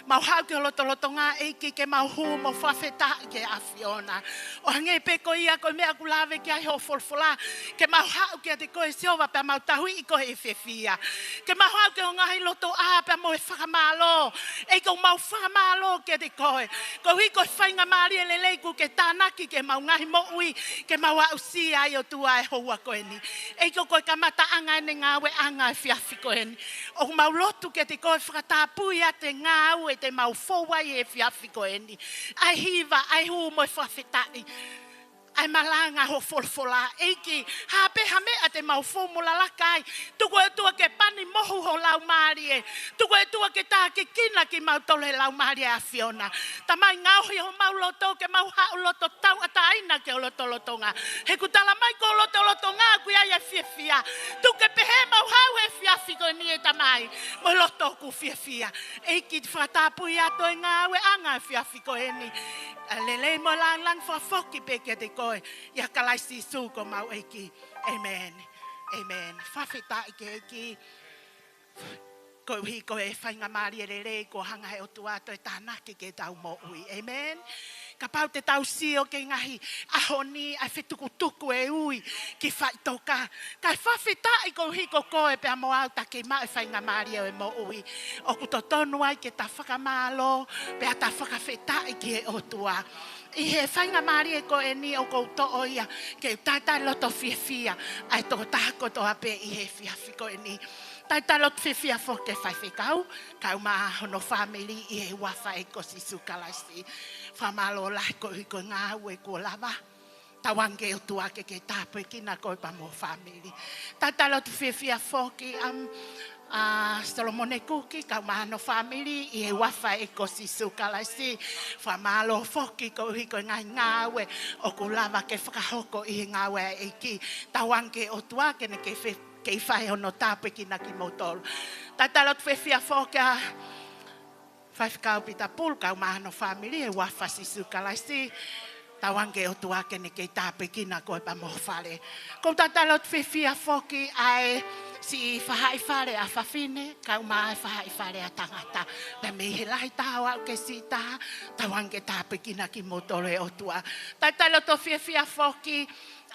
Mau hau ke loto ngā eiki ke mau hu mo whawheta ke a Fiona. O hange pe ko ia ko mea kulawe ke ai ho folfola. Ke mau hau ke te koe seowa pe mau tahui i koe e whewhia. Ke mau hau ke o ngahi loto a pe mo e whakamalo. E ko mau whakamalo ke te koe. Ko hui koe whainga maari e leleiku ke tānaki ke mau ngahi mo ui. Ke mau au si ai o tua e hoa koe ni. E ko koe kamata anga ne ngā we anga e whiawhi koe ni. O mau lotu ke te koe whakatapui a te ngā e te mau fōwai e whiawhi koe ni. Ai hiva, ai hu mo e whawhetani. Ai malanga ho folfola eiki. Hape hame a te mau fōmula lakai. Tuko e tua ke pani mohu ho lau maari e. Tuko e tua ke tā ke kina ki mau tole lau maari a Fiona. Tamai ngauhi ho mau loto ke mau hau loto tau ata aina ke o loto ngā. He kutala mai ko loto ngā kui ai e whiawhia. Tuke pehe mau hau e whiawhi koe ni e tamai. Mo loto ku whiawhia. Eiki te whakatapui ato e ngā we anga e whiawhi koe ni. Lele mo lang whafoki peke te koe. Ia kalaisi su ko mau eiki. Amen. Amen. Whawheta ike eiki. Ko hi ko e whainga maari e rere ko hanga he o tuato e tānaki ke tau mo ui. Amen. Ka pau te tau sio ke ngahi ahoni ai whetukutuku e ui ki whaitoka. Kai whawheta i ko hi ko koe pe amo au ta ke ma e whainga maari e mo ui. O kuto tonu ai ke ta whakamalo pe a ta whakawheta i ke o tua. I he whainga maari e ko e ni o kouto o ia ke taitai loto whiawhia ai toko tahako toa pe i he whiawhi ko e ni. Taitai loto whiawhia fo ke whaiwhikau kau maa hono family i he wafa e ko si sukalaisi. Whamalo lai ko i ko ngā ue ko lava. Tawange o tua ke tāpui kina koe pa mo family. Taitai loto whiawhia fo ki Filimone kuki kau mahano family i he wafa e ko si sukalaisi whamalo foki ko hiko ngā ue o ko lava ke whakahoko i he ngā ue e ki tawange o tua ke ne ke whae hono tāpe ki na ki motoro. Tatalot whewhia whoka whaiwhikau Pita Pulu kau mahano family e wafa si sukalaisi tawange o tua ke ne ke tāpe ki na koe pa mo whare. Ko tatalot whewhia whoki ai si whare a whawhine, kau mai whare a tangata. Na me he lahi tawa o ke sita, tawange tāpekina ki motore o tua. Taitalo to whiawhia whoki,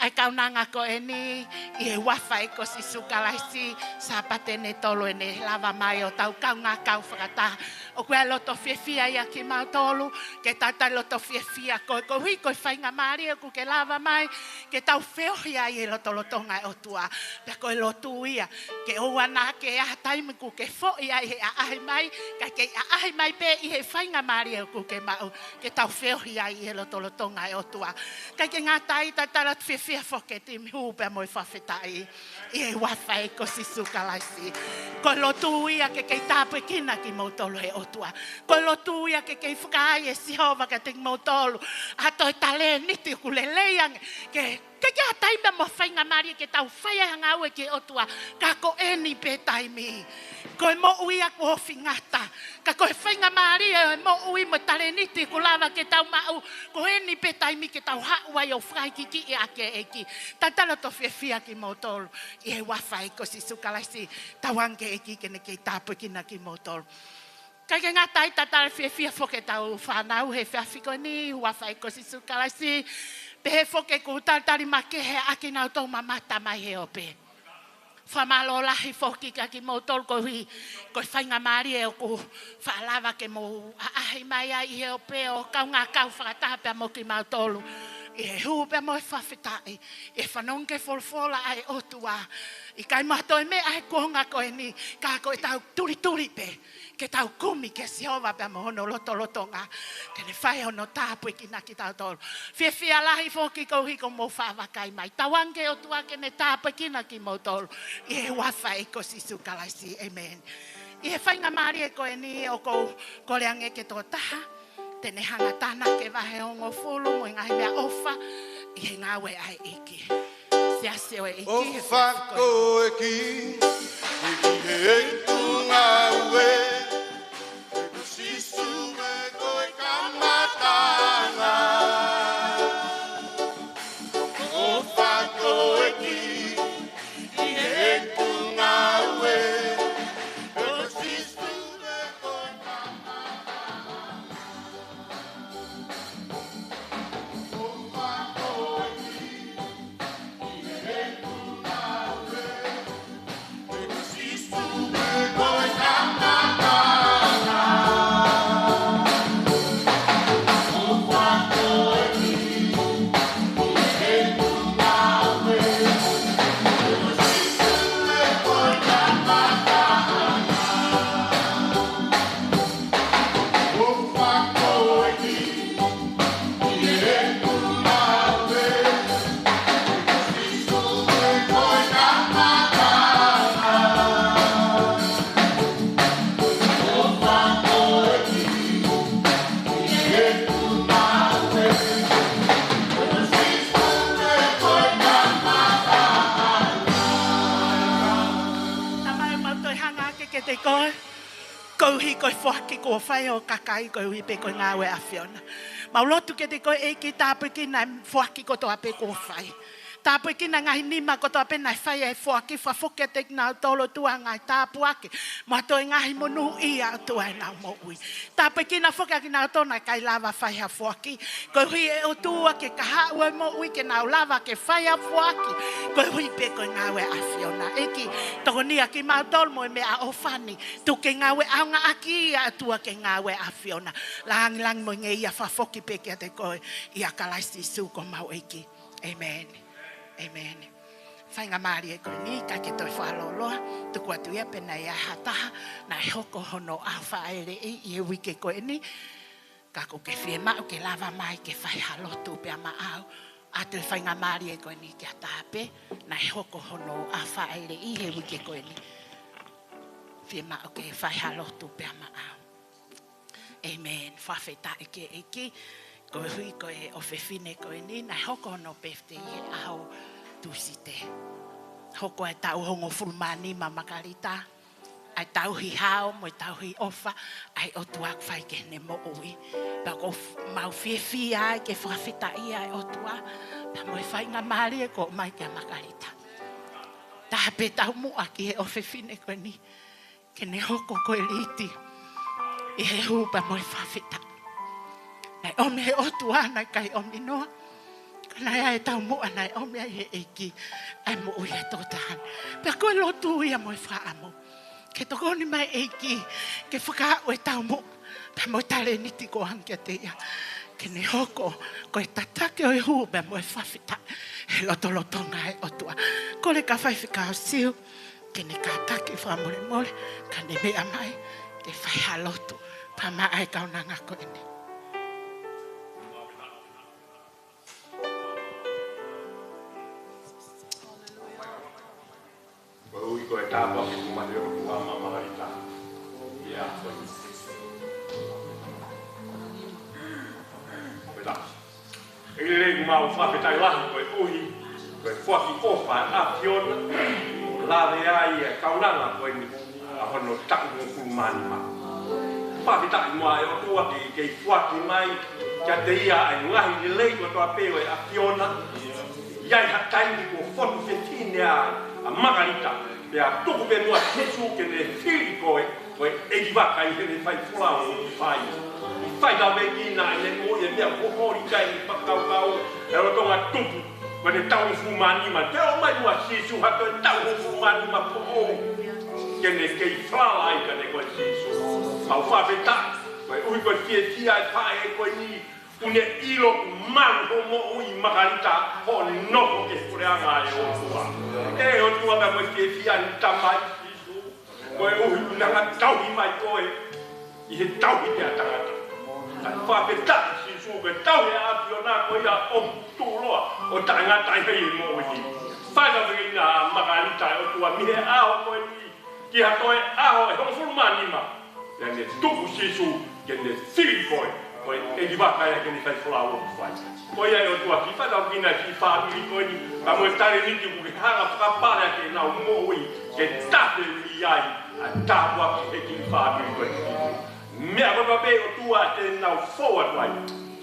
ai kaunanga ko eni, i he wawhai ko si sukalaisi, sa patene tolo ene lava mai o tau kaunga kau whakata. O kua loto whiawhia ia ki mautolu, ke tata loto whiawhia ko hui ko whainga maari o ku ke lava mai, ke tau whiohia i loto ngai o tua. Pea koe lotu ia, ke oua nā ke aha taimi ku ke fo ia i he aahi mai, ka ke aahi mai pe i he whainga maari o ku ke mau, ke tau whiohia i he loto ngai o tua. Ka ke ngā tai tata loto whiawhia whoke ti mihu pe moi whawhetai, i he wawhai ko si sukalaisi. Koe lotu ia ke kei tāpui kina ki mautolo he otua. Koe lotu ia ke kei whakai e sihova ka te mautolo. Hato e tale niti ku le leiang ke kia taime mo whainga mari ke tau whaia hanga ue ke otua. Ka ko eni pe taimi. Koe mo ui a ko hofi ngata. Ka koe whainga mari e mo ui mo tale niti ku lava ke tau mau. Ko eni pe taimi ke tau haua i o whai ki i ake eki. Tatalo to whiawhia ki mautolo. I he wawhai ko si sukalaisi. Tawange eki kene kei tāpui kina ki mautolo. Kai ke ngā tai tatara whiawhia whoke tau whanau he whiawhiko ni. Wawhai ko si sukalaisi. Pe he whoke ku tatari ma ke he aki nau tau mamata mai he ope. Whamalo lahi whoki ka ki mautolo ko hui. Ko whainga maari e o ku whaalawa ke mo aahi mai ai he ope o kaunga kau whakataha pia mo ki mautolo. I he huu pe mo e whawhetai, e whanonge wholwhola ai otua. I kai mato e me ai kuhonga koe ni, ka koe tau turi pe, ke tau kumi ke sihova pe mo hono loto ngā, ke ne whai hono tāpui ki naki tau tolu. Whiawhia lahi whoki ko hiko mo whawakai mai, tawange otua ke ne tāpui ki naki mo tolu. I he wawhai ko si sukalaisi, amen. I he whainga maari e koe ni o ko leange ke tō taha, tene hanga tana ke wahe ongo fulu mo ngahi mea ofa i he ngawe ai eki. Sia seo e eki. Ofa ko eki, eki he tu ngawe, eki sisu me koe kamatanga. Ofa ko eki, eki he tu ngawe, eki sisu me koe Kauhi koe whaki ko whai o kakai koe hui pe koe ngāwe a whiona. Maulotu ke te koe e ki tāpui ki nai whaki ko toa pe ko whai. Tāpui ki na ngahi nima ko toa pe nai whai e whaki whawhoke te nau tolo tua ngai tāpu ake. Mato e ngahi monu i a tua e nau mo ui. Tāpui ki na whoke ki nau tona kai lava whai ha whaki. Koe hui e o tua ke kaha ue mo ui ke nau lava ke whai ha whaki. Koe hui pe koe ngāwe a whiona. Eki toko nia ki mau tolo mo e mea o whani. Tu ke ngāwe aunga aki a tua ke ngāwe a whiona. Lang mo nge ia whawhoki pe kia te koe i a kalaisi su ko mau eki. Amen. Amen. Whainga maari e koe ni, ka ke toi whaloloa, tuku atu ia pena ia hataha, na e hoko hono a whaere i e wike koe ni, ka ko ke whie mau ke lava mai ke whai halotu pia maau, atu e whainga maari e koe ni ki a tāpe, na e hoko hono a whaere i e wike koe ni, whie mau ke whai halotu pia maau. Amen. Whawheta eke eke, koe hui koe o whewhine koe ni, na hoko no pefte i e aho tusite. Hoko e tau hongo fulmani ma Makalita, ai tau hi hao, mo tau hi ofa, ai o tuak whai ke ne mo ui. Pa ko mau whiwhi ai ke whawheta i ai o tua, pa mo e whai ngā maari e ko mai ke Makalita. tape Taumoa ki he ofe fine koe ni. Ke ne hoko koe liti. I he hupa mo e whawhita. Nei ome he otu ana kai omi noa. Kanai ai Taumoa nei ome ai he eiki. Ai mo ui e tōtahan. Pea koe lotu ia mo e whaamo. Ke tokoni mai eiki. Ke whakaau e Taumoa. Pea mo tale niti ko hankia te ia. Ke ne hoko koe tatake o e hupa mo e whawhita. He lotonga e otua. Ko le ka whaiwhika o siu. Ke ne ka take whamore mole. Ka ne mea mai. Te whai halotu. Pa maa ai kaunanga ko ene. Ui koe tāpua ki kumari o kuama Makalita. Ia, koe. Koe tā. Eri rei mau whawhetai lahi koe uhi. Koe whaki opa a piona. Lawe ai e kaunanga koe ni. A hono taku kumani ma. Whawhetai mua e o tua ki kei whaki mai. Kia te ia ai ngahi ni lei ko toa peo e a piona. Iai hatai ni ko whonu whetine ai. A Makalita, pea tuku pe mua tesu ke ne whiri koe, koe egi waka i hene whai whulau o whai. I whai ka weki na e ne mo e mea kohori kai ni whakaukau, e rotonga tupu, koe ne tau fumani ma, te o mai mua sisu hato e tau fumani ma pohori. Ke ne kei whalai ka ne koe sisu. Mau whawheta, koe ui koe tia e whae e koe ni, une ilo man homo ui Makalita ho ni noko ke kureanga e otua. E otua ka koe ke fia ni tamai sisu. Koe ui unanga tauhi mai koe. I he tauhi te atangata. Tai whapeta sisu koe tauhi a piona koe ia om tūloa. O tangata i hei mo ui. Whaika wikina Makalita e otua mihe aho koe ni. Ki hatoe aho e hongo furumanima. Ia ne tuku sisu ke ne whiri koe. Koe e ki waka ia ke ni whai whulau o whai. Koe ia o tua ki whakau kina ki whaamiri koe ni. Ka moe tare niti kuke hanga whakapare ke nau moui. Ke tate mi ai. A tāpua ki he ki whaamiri koe ki. Mea koe pe o tua te nau forward wai.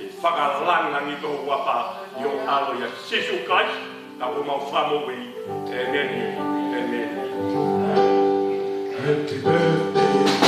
Ke whakalanga ni tohu wapa i o alo ia sisu kai. Ka o mau whamoui e neni. Happy birthday to you.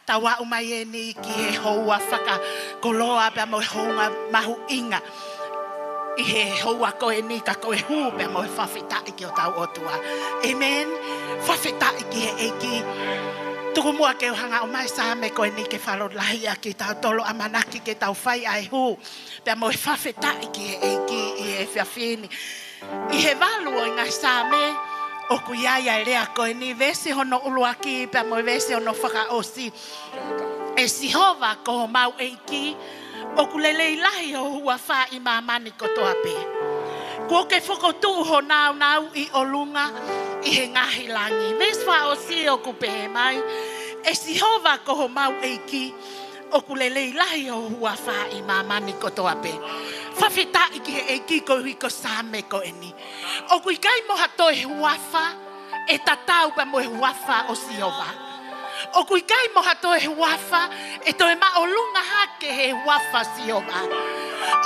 Tawa umai ni ki he hoa whaka koloa pia mo honga mahu inga. I he hoa koe ni ka koe hū pia mo he whawhetai ki o tau otua. Amen. Whawhetai ki he eiki. Tuku mua ke hanga umai sa me koe ni ke wharo lahia ki tau tolo amanaki ke tau whai ai hū. Pia mo he whawhetai ki he eiki i he whiawhini. I he walu o inga sa me. O kuiaia rea koe ni vesi hono uluaki pia mo vesi hono whaka osi. E sihova ko mau eiki. O kulelei lahi o hua wha i mamani kotoa pe. Ko ke whakotu ho nau i olunga i he ngahi langi. Vesi wha osi o kupehe mai. E sihova ko mau eiki. O kulelei lahi o hua wha i mamani kotoa pe. Whawheta iki e ki ko hiko same ko eni. O kui kai moha to e huafa, e tatau pa mo e huafa o siova. O kui kai moha to e huafa, e to e maolunga hake he huafa siova.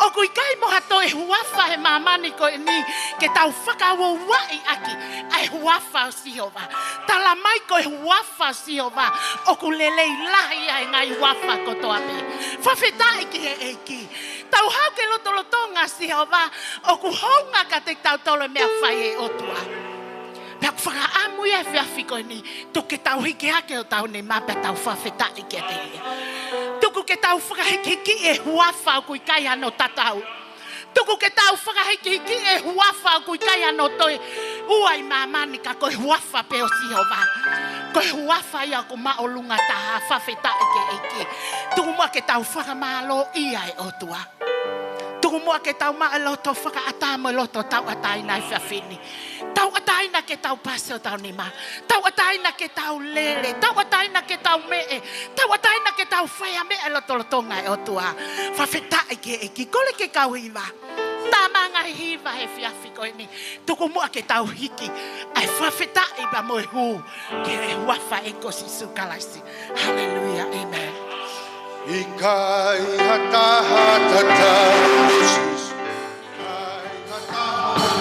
O kui kai moha to e huafa he mamani ko eni, ke tau whakawo wai aki, ai huafa o siova. Tala mai ko e huafa siova, o ku lelei lahi ai ngai huafa ko toa me. Whawheta iki he eki. Tau hau ke lotolotonga siova, o ku honga ka te tau tolo mea whai e otua. Pea ku whakaamu e whiawhi ko ni, tuke tau hiki hake o tau ne mapea tau whawheta iki te ia. Tuku ke tau whakahiki e huafa o kui kai ano tatau. Tuku ke tau whakahiki e huafa o kui kai ano toi uai mamani ka koe huafa peo siova. Koe huafa ia ko maolunga taha whawheta iki. Tuku mua ke tau whakamalo ia e otua. Tuku mua ke tau maaloto whakaatamo loto tau ataina i whiawhini. Tau ataina ke tau pase o tau nima. Tau ataina ke tau lele. Tau ataina ke tau mee. Tau ataina ke tau whaya mea lotolotonga e otua. Whawheta iki. Kole ke kau hiva. Tamanga hiva he whiawhi koe ni. Tuku mua ke tau hiki. Ai whawheta iba moe hu. Ke e huafa e kosi sukalaisi. Hallelujah. Amen. Ikai hata hata Jesus. Ikai hata hata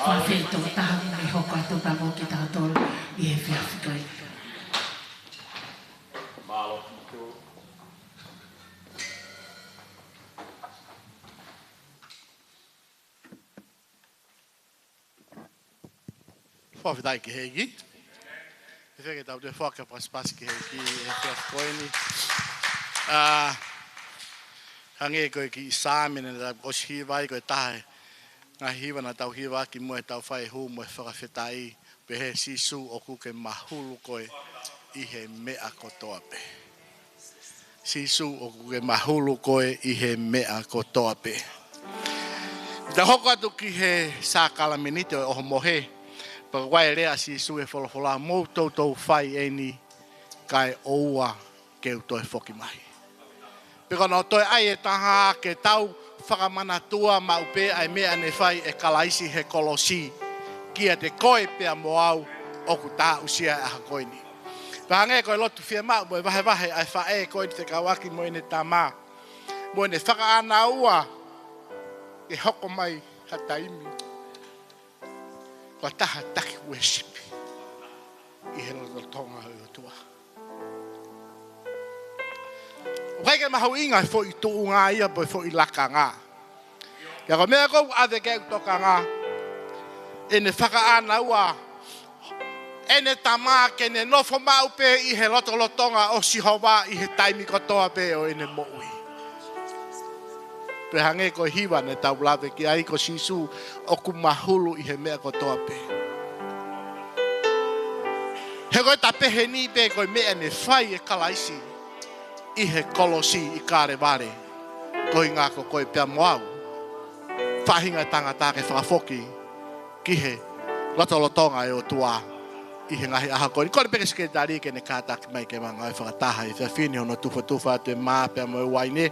Whawheto taha me hoko atu pa mo ki tau tolu i he whiawhikoi. Malo kito. Whawhitai ki heiki. E wheke tau te whaka paspasi ki heiki e whiawhikoini. Hange koe ki Isamine na tau osi hiwai koe tahe. Ngā hiwa na tau hiwa ki mua tau whai hu mua whakawhetai. Pe he sisu o kuke mahulu koe i he mea kotoa pe. Sisu o kuke mahulu koe i he mea kotoa pe. Ta hoko atu ki he sākala minite o mohe. Pa wai rea sisu e wholofola mou tautou whai e ni kai oua ke utoi whoki mahi. Piko no toi ai e taha ke tau whakamanatua maupe ai mea ne whai e kalaisi he kolosi. Kia te koe pia moau o ku tā usia e hakoini. Pahange koe lotu whia mau moe wahe ai whae koe te kawaki moe ne tā mā. Moe ne whaka ana ua e hoko mai hataimi. Kua taha taki worship i he lotonga o tua. Whaike mahau inga fo i tuu ngā ia boi fo i laka ngā. Kia ko mea kou ave keu toka ngā. E ne whaka ana ua. E ne tamā ke ne nofo mau pe i he lotonga o sihowa i he taimi kotoa pe o e ne moui. Pe hange ko hiwa ne tau lawe ki ai ko sisu o ku mahulu i he mea kotoa pe. He koe ta pehe ni pe koe mea ne whai e kalaisi. I he kolosi i kāre ware, koi ngā ko koe pia moau. Whahinga tangata ke whakafoki ki he lotolotonga e o tua i he ngahi aha koi. Kore peke sekretari ke ne kātaki mai ke mga e whakataha i whiawhini hono tufa atu e mā pia mo e waine.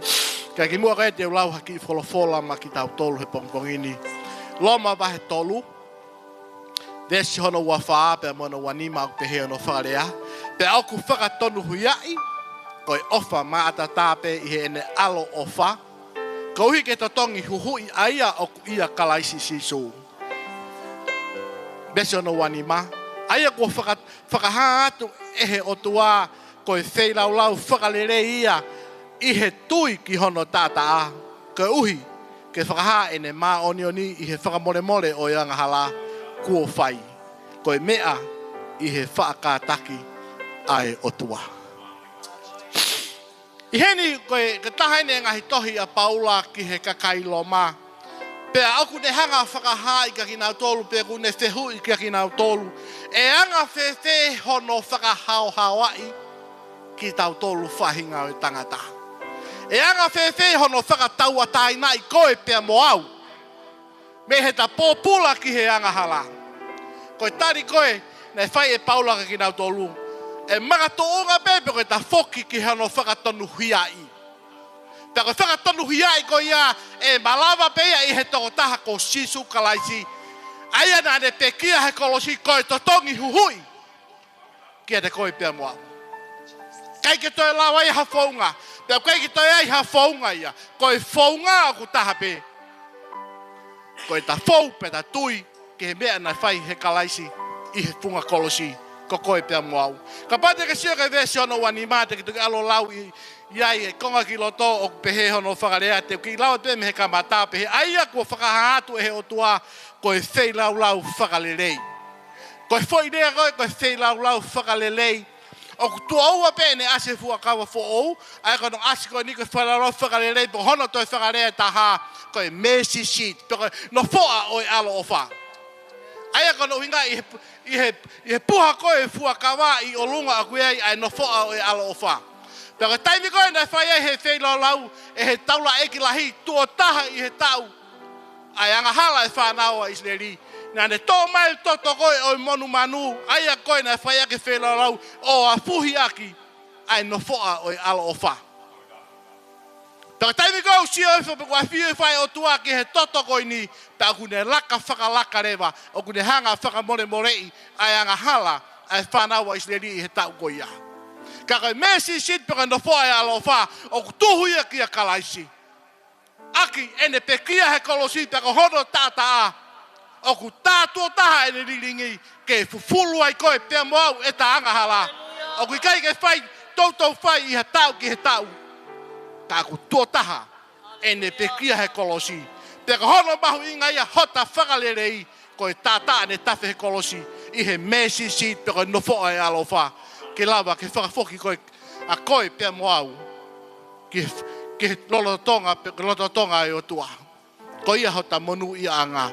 Kia ki mua kai te ulau haki i wholofola ma ki tau tolu he pongpongini. Loma wahe tolu. Vesi hono ua whaa pia mo no wanima o pehe hono whakarea. Pia au ku whakatonu huiai. Koi ofa ma atatape i he ene alo ofa. Ko uhi ke totongi huhui aia o ia kalaisi sisu. Besi ono wanima. Aia kua whakahangatu ehe o tua koi wheilau whakalere ia i he tui ki hono tātaa. Ko uhi ke whakaha ene mā oni i he whakamore o ianga hala kua whai. Koi mea i he whakataki ai o tua. I heni koe ka tahaine ngahi tohi a paula ki he kakailo mā. Pea aku ne hanga whakaha i ka kinau tolu, pea ku ne whehu i ka kinau tolu. E anga whewhe hono whakahao hawai ki tau tolu whahinga o tangata. E anga whewhe hono whakataua taina i koe pea moau. Me he ta pōpula ki he anga hala. Koe tari koe, ne whai e paula ka kinau tolu. E marato onga bebe koe ta foki ki hano whakatonu hiai. Pea koe whakatonu hiai ko ia e malawa pea i he toko taha ko sisu kalaisi. Aia nā ne pe kia he kolosi koe to tongi huhui. Kia te koe pea mua. Kai ke toi lawa i ha whaunga. Pea kai ke toi ai ha whaunga ia. Koe whaunga o ku taha pe. Koe ta whau pe ta tui ke he mea na whai he kalaisi i he funga kolosi. Ko koe pia moau. Ka pate ke sio ke vesi ono wani mate ki tuki alo lau i ai e konga ki loto o pehe hono whakarea te ki lau te me he kamata pehe aia kua whakahatu e he o tua koe whei lau whakalelei. Koe whoi rea koe whei lau whakalelei. O tua oua pe ne ase fua kawa fo ou. Ai kono ase koe ni koe whalarau whakalelei po hono toi whakarea taha koe mercy seat. Koe no foa o e alo ofa. Aia kono hinga i he puha koe fua kawa i olunga a kuei ai no foa o e alo ofa. Pea taimi koe na whai ai he wheilo lau e he taula eki lahi tuo taha i he tau. Ai anga hala e whanau a Israeli. Nā ne tō mai toto koe o i monu manu. Aia koe na whai ake wheilo lau o a fuhi aki ai no foa o e alo ofa. Pea taimi koe o sio e wha whiu e whai o tua ki he toto koe ni. Pea ku ne laka whakalaka rewa. O ku ne hanga whakamore morei ai anga hala ai whanau a Israeli i he tau koe ia. Ka koe mesi sit peka no foa e alo wha o ku tuhu ia ki a kalaisi. Aki ene pe kia he kolosi peka hono tata a. O ku tātua taha e ne riringi ke fufulu ai koe pia moau e ta anga hala. O ku kai ke whai, tautou whai i ha tau ki he tau. Tā ku tua taha e ne pekia he kolosi. Pia ka hono mahu inga ia hota whakalerei koe tātaa ne tawhi he kolosi i he mesi seat pia koe nofo ai alofa. Ke lawa ke whakafoki koe a koe pia moau. Ke lolotonga ai o tua. Ko ia hota monu i anga.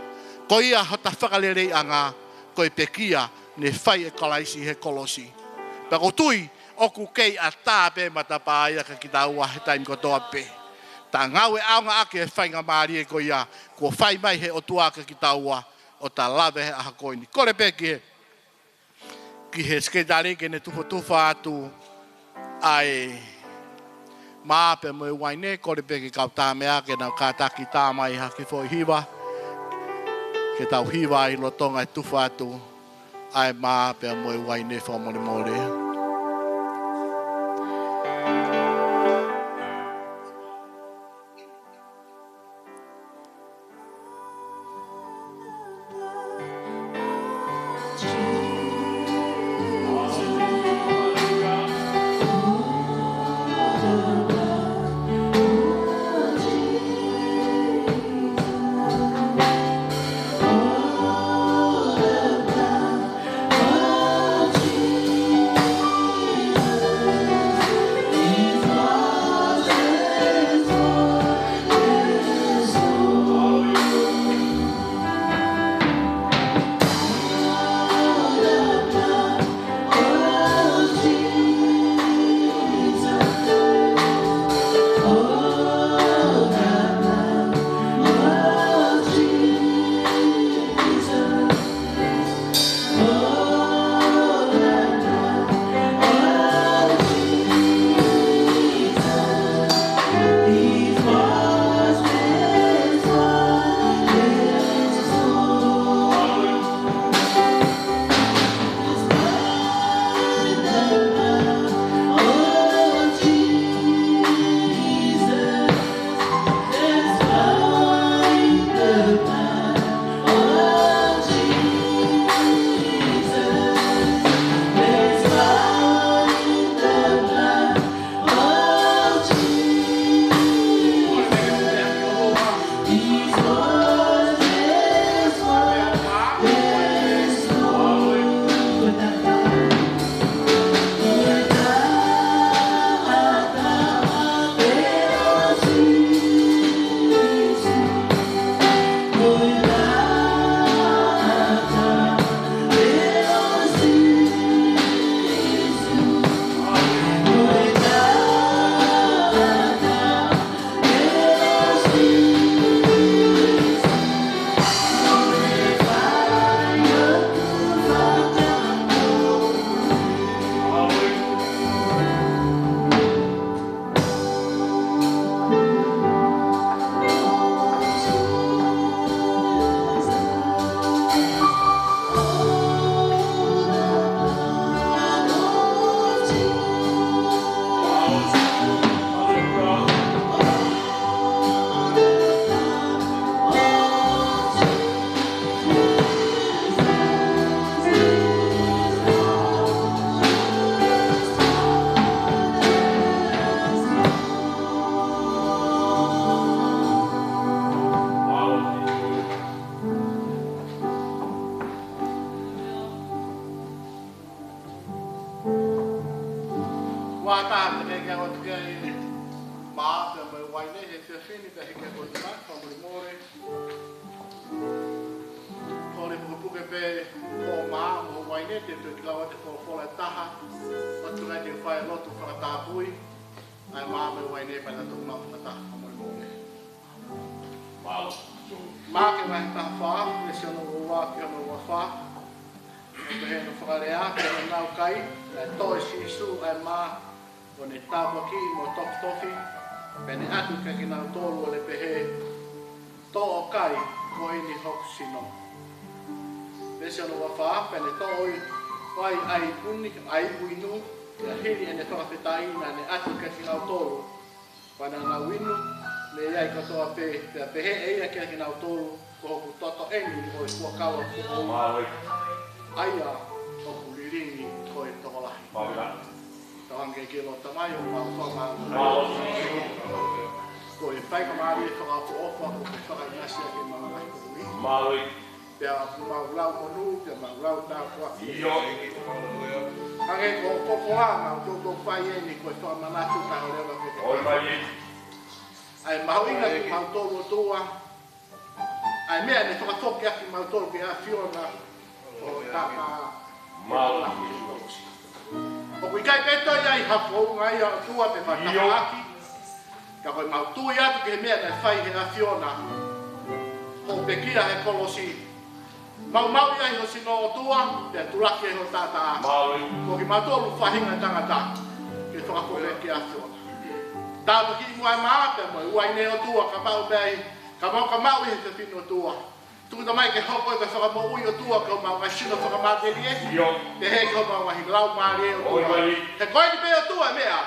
Ko ia hota whakalerei anga. Ko pekia ne whai e kalaisi he kolosi. Pea ko tui, oku kei a tāpe matapa ia ka ki tā ua he taimi ko toa pe. Tā ngau e aunga ake e whai ngā maari e ko ia. Ko whai mai he o tua ka ki tā ua. O tā lawe he aha koini. Kore pe ki he skedari ke ne tufa atu ai maape mo e waine. Kore pe ki kau tā mea ke nau kātaki tā mai ha ki fo hiwa. Ke tau hiwa i lotonga e tufa atu ai maape mo e waine wha mole mole. ko toto eni o ko kawa ko Maui. aia o kuliringi ko e tolahi. Pavila. Tange kilo tamayo ma fama. Maui. Ko e pai ka mari ko ka ofa ko ke ka nasi ke ma mai ko ni. Maui. Pea ma lau ko nu ke ma lau ta ko. Iyo. Tange ko popoanga ko pai eni ko fa mana tu ka le ba ke. Oi mai. Ai mauinga ki mautolo tua. Ai mea ne toka toki aki mautolo ki a Fiona o tapa Maui. O kui kai peto ia i hapou ngai a tua pe matahaki. Ka koe mautui atu ki he mea ne whai he a Fiona. Ho pe kia he kolosi. Mau ia i ho sino o tua, pe tulaki e ho tata. Maui. Ko ki mautolo whahinga tangata. Ki toka koe ki a Fiona. Tātu ki mua maa pe mo uai ne o tua ka mau bei ka mau i te fino tua. Tukuta mai ke hoko e ka whaka ui o tua ka mau ngasino whaka māteri e. Iyo. Te he ka mau ngahi lau maari e o tua. Oi mai. He koe ni pe o tua mea.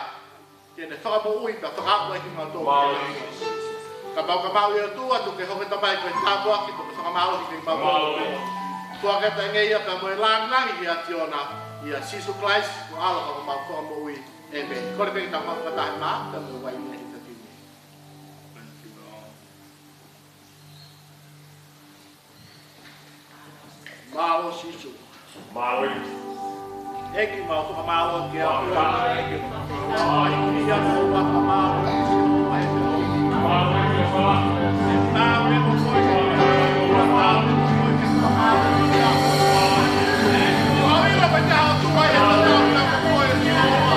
Tēne whaka ui ka whaka ui ki ngā tua. Maui. Ka mau i o tua tu ke hoko tamai koe tāpua ki tuku whaka mau ki mau Maui. Tua ke te ngei a ka mo e langi i a Fiona i a Sisu Kleis ko ala ka mau whaka ui. Ebe, kore pe ta mau patahe maa, ta mo wai ne ta tini. Malo sisu. Maui. Eki mau tuka malo ki a ua. Eki mau ki a ua ka malo. Maui. Mau e mo koe ki a ua. Mau e mo koe ki a malo ki a ua. Mau e mo koe ki a ua.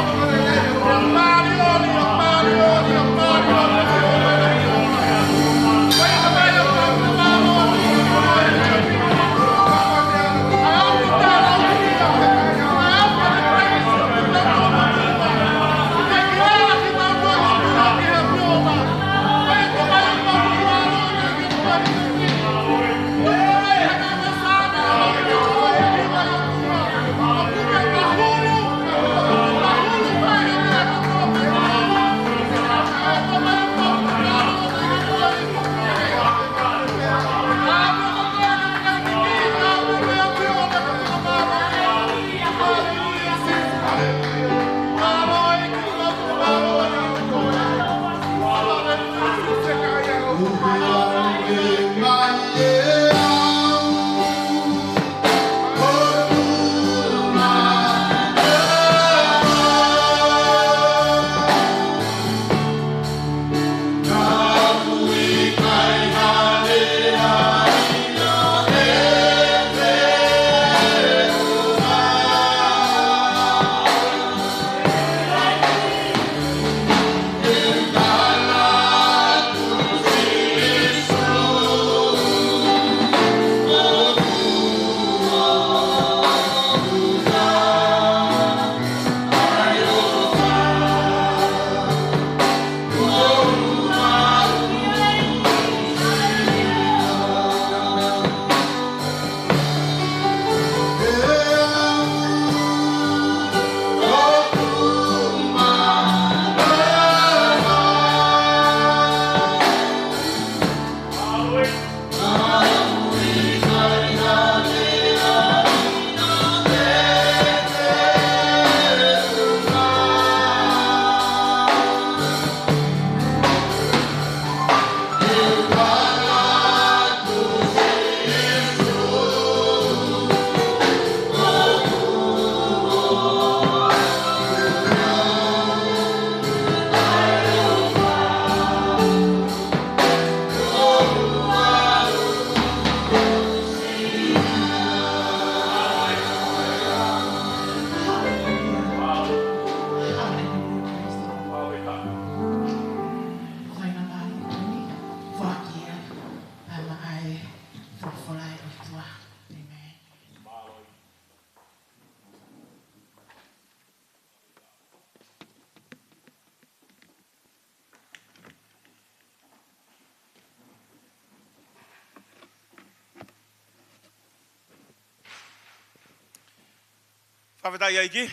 Whawhetai ai ki?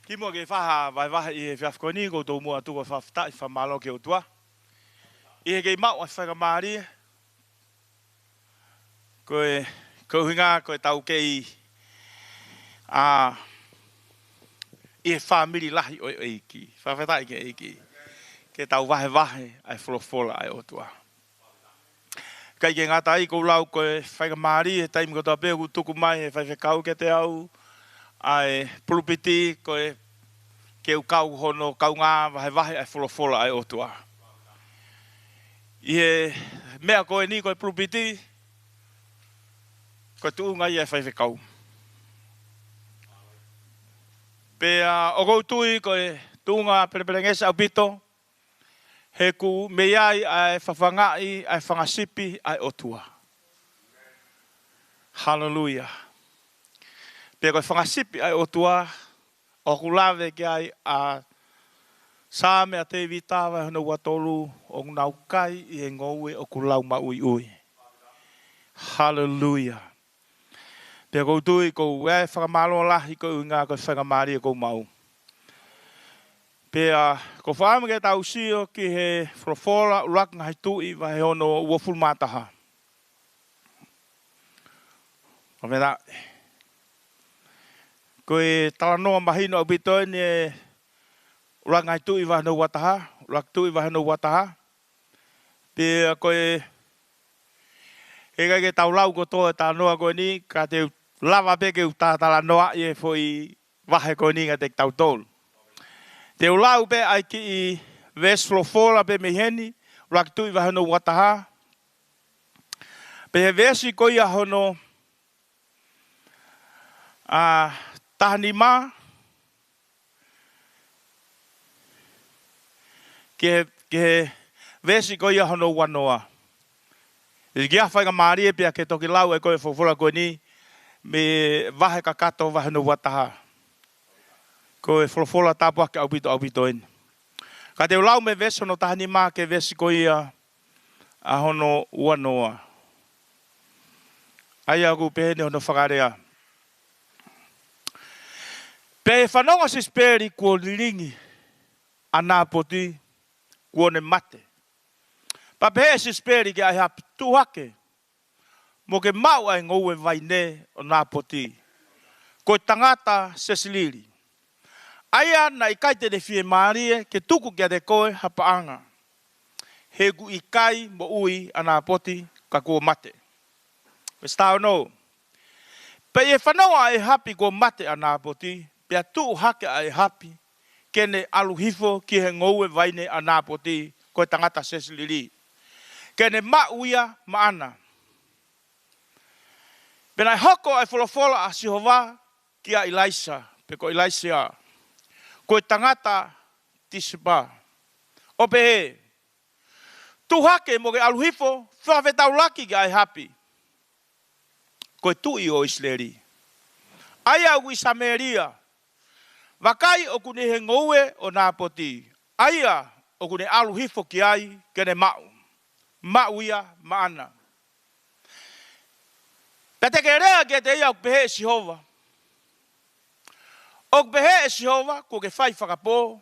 Ki mo ke whaha vai waha I he whiafkoni ko tō mua tuka whafta I whamalo ke o tua. I he kei mau a whakamari. Koe hinga koe tau kei I he whamiri lahi o eiki. Whawhetai ke eiki. Ke tau wahe ai wholofola ai o tua. Kai ke ngata I kou lau koe whakamari he taimi kotoa pēku tuku mai he whaiwhekau ke te au. Ai pulupiti koe ke ukau hono kau ngā wahe ai wholofola ai o tua. I he mea koe ni koe pulupiti koe tuunga I ai whaiwhekau. Pea o kou tui koe tuunga perengesa au pito he ku meiai ai whawhangai ai whangasipi ai o tua. Hallelujah. Pea koe whangasipi ai o tua o kulawe ki ai a sāme a te vitawa hana watolu o ngau kai I he ngoue o kulau maui ui. Hallelujah. Pea kou tui kou e whakamalo lahi kou ngā koe whakamari kou mau. Pea ko whaama ke tau sio ki he wholofola urak ngai tui wa he ono uoful mataha. O mena koe talanoa mahino au bitoe ni e urak ngai tui wa hano wataha. Urak tui wa hano wataha. Pea koe he kai ke tau lau kotoa talanoa koe ni ka te lava peke u talanoa I e foi wahe koe ni nga te tau tolu. Te ulau pe ai ki I veslofola pe meheni, urak tui wa hano wataha. Pe he vesi ko ia hono tahanima. Ke vesi ko ia hono wanoa. I kia whai ka maari e pia ke toki lau e koe whofola koe ni, me wahe ka kato wa hano wataha. Ko e wholofola tāpua ke au pito eni. Ka te ulau me vesi hono tahani mā ke vesi ko ia a hono uanoa. Ai aku pehene hono whakarea. Pe whanonga si speri kua liringi a nā poti kua ne mate. Pa pehe si speri ke ai hapi tuhake mo ke mau ai ngou e vaine o nā poti. Ko tangata sesiliri. Aia na ikai te fie marie ke tuku kia te koe hapaanga. He gu ikai mo ui ana poti ka kua mate. Westao no. Pe e whanaua e hapi kua mate ana poti, pia tuu hake ai hapi kene aluhifo ki he ngou e vaine ana poti koe tangata sesiliri. Kene mauia maana. Pena hoko ai wholofola a Sihova ki a Ilaisa, pe ko Ilaisa. Koe tangata tisipa. Ope he. Tuhake mo ke aluhifo, whawetau laki ki ai hapi. Koe tui o Isleri. Aia ui Samaria. Wakai o kune he ngoue o nā poti. Aia o kune aluhifo ki ai kene mau. Mauia maana. Peteke rea ke te ia o pehe Sihova. O pehe Sihova ko ke whai whakapō.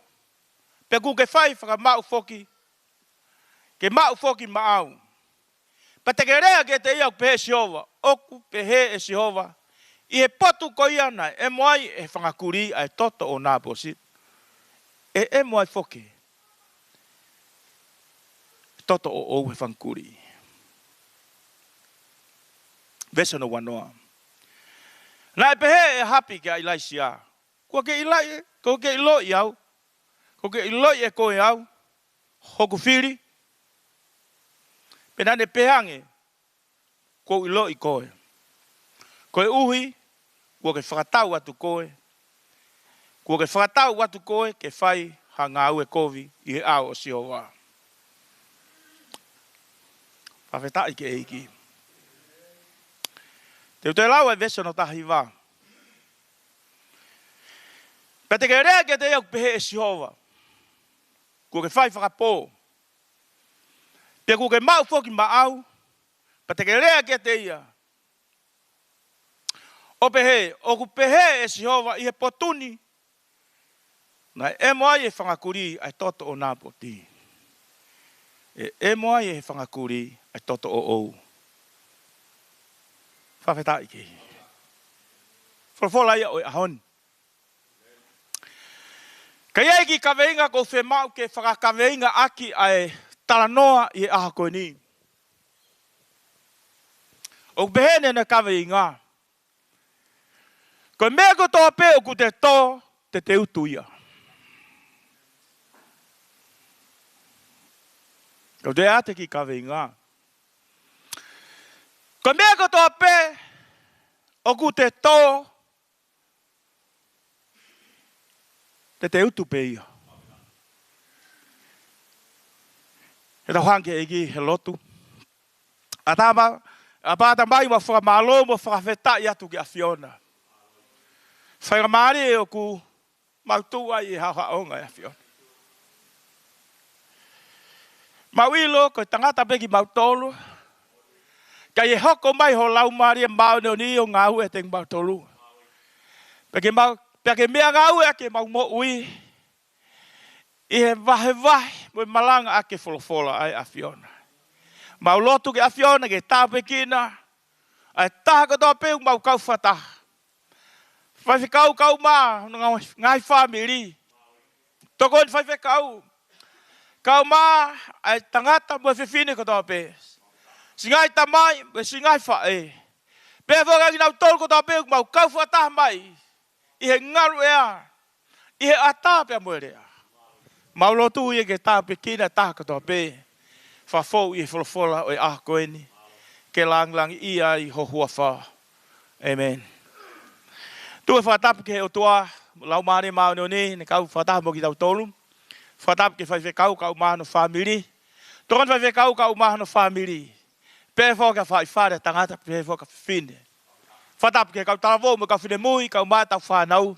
Pe ku ke whai whakamau foki. Ke mau foki maau. Peteke rea ke te ia o pehe Sihova. O ku pehe Sihova. I he potu ko ia nai. E moai e whangakuri ai toto o nā posi. E moai foki. Toto o he whangakuri. Vesa no wanoa. Nai pehe e hapi ki a Ilaisia. Ko ke ilai, ko ke ilo i au. Ko ke ilo i e koe au. Hoku whiri. Penane pehange. Ko ilo i koe. Koe uhi. Ko ke whakatau atu koe. Ko ke whakatau atu koe ke whai hanga au e kovi i he au o Sihova. Whawhetai ke eiki. Te te lau e vesa no tahi wā. Pete ke rea ke te iau pehe e Sihova. Ko ke whai whakapō. Pe ko ke mau foki maau. Pete ke rea ke te ia. O pehe, o ku pehe e Sihova i he potuni. Na e moa e whangakuri ai toto o nā poti. E moa e whangakuri ai toto o ou. Whawhetai ki. Wholofola ia o e ahon. Ka ia ki kaweinga ko whemau ke whakakaweinga aki ai talanoa i aha koe ni. O behene na kaweinga. Ko mea ko toa pe o ku te tō te utu ia. Ko te ate ki kaweinga. Ko mea ko toa pe o ku te tō te utu pe ia. He tau hanke egi he lotu. A pāta mai wa whakamalo mo whakawheta i atu ki a Fiona. Whairamari e o ku mautua i haonga e a Fiona. Mauilo ko tangata peki mautolu. Ka i hoko mai ho laumari e mauneo ni o ngau e teng mautolu. Peke mea ngau e ke mau mo ui. I he vahe mo malanga ake wholofola ai a Fiona. Mau lotu ke a Fiona ke tāpekina. Ai taha katoa peu mau kau whata. Whaiwhi kau maa ngai whamiri. Toko ni whaiwhi kau. Kau maa ai tangata mo whiwhine katoa pe. Singai tamai mo singai whae. Pea whakaki nau tolu katoa peu mau kau whata mai. I he ngaru ea. I he ata pea mo rea. Mau lotu i ke tāpekina taha katoa pe. Whafou i wholofola o i aha koeni. Ke lang i ai hohua wha. Amen. Tu e whatap ke o tua lau maare mauneo ne kau whatap mo ki tau tolu. Whatap ke whaiwhe kau mahano whamiri. Tokon whaiwhe kau mahano whamiri. Pēwho ka whaiwhare tangata pēwho ka whine. Whatap ke kau talavou mo ka whine mui kau maa tau whanau.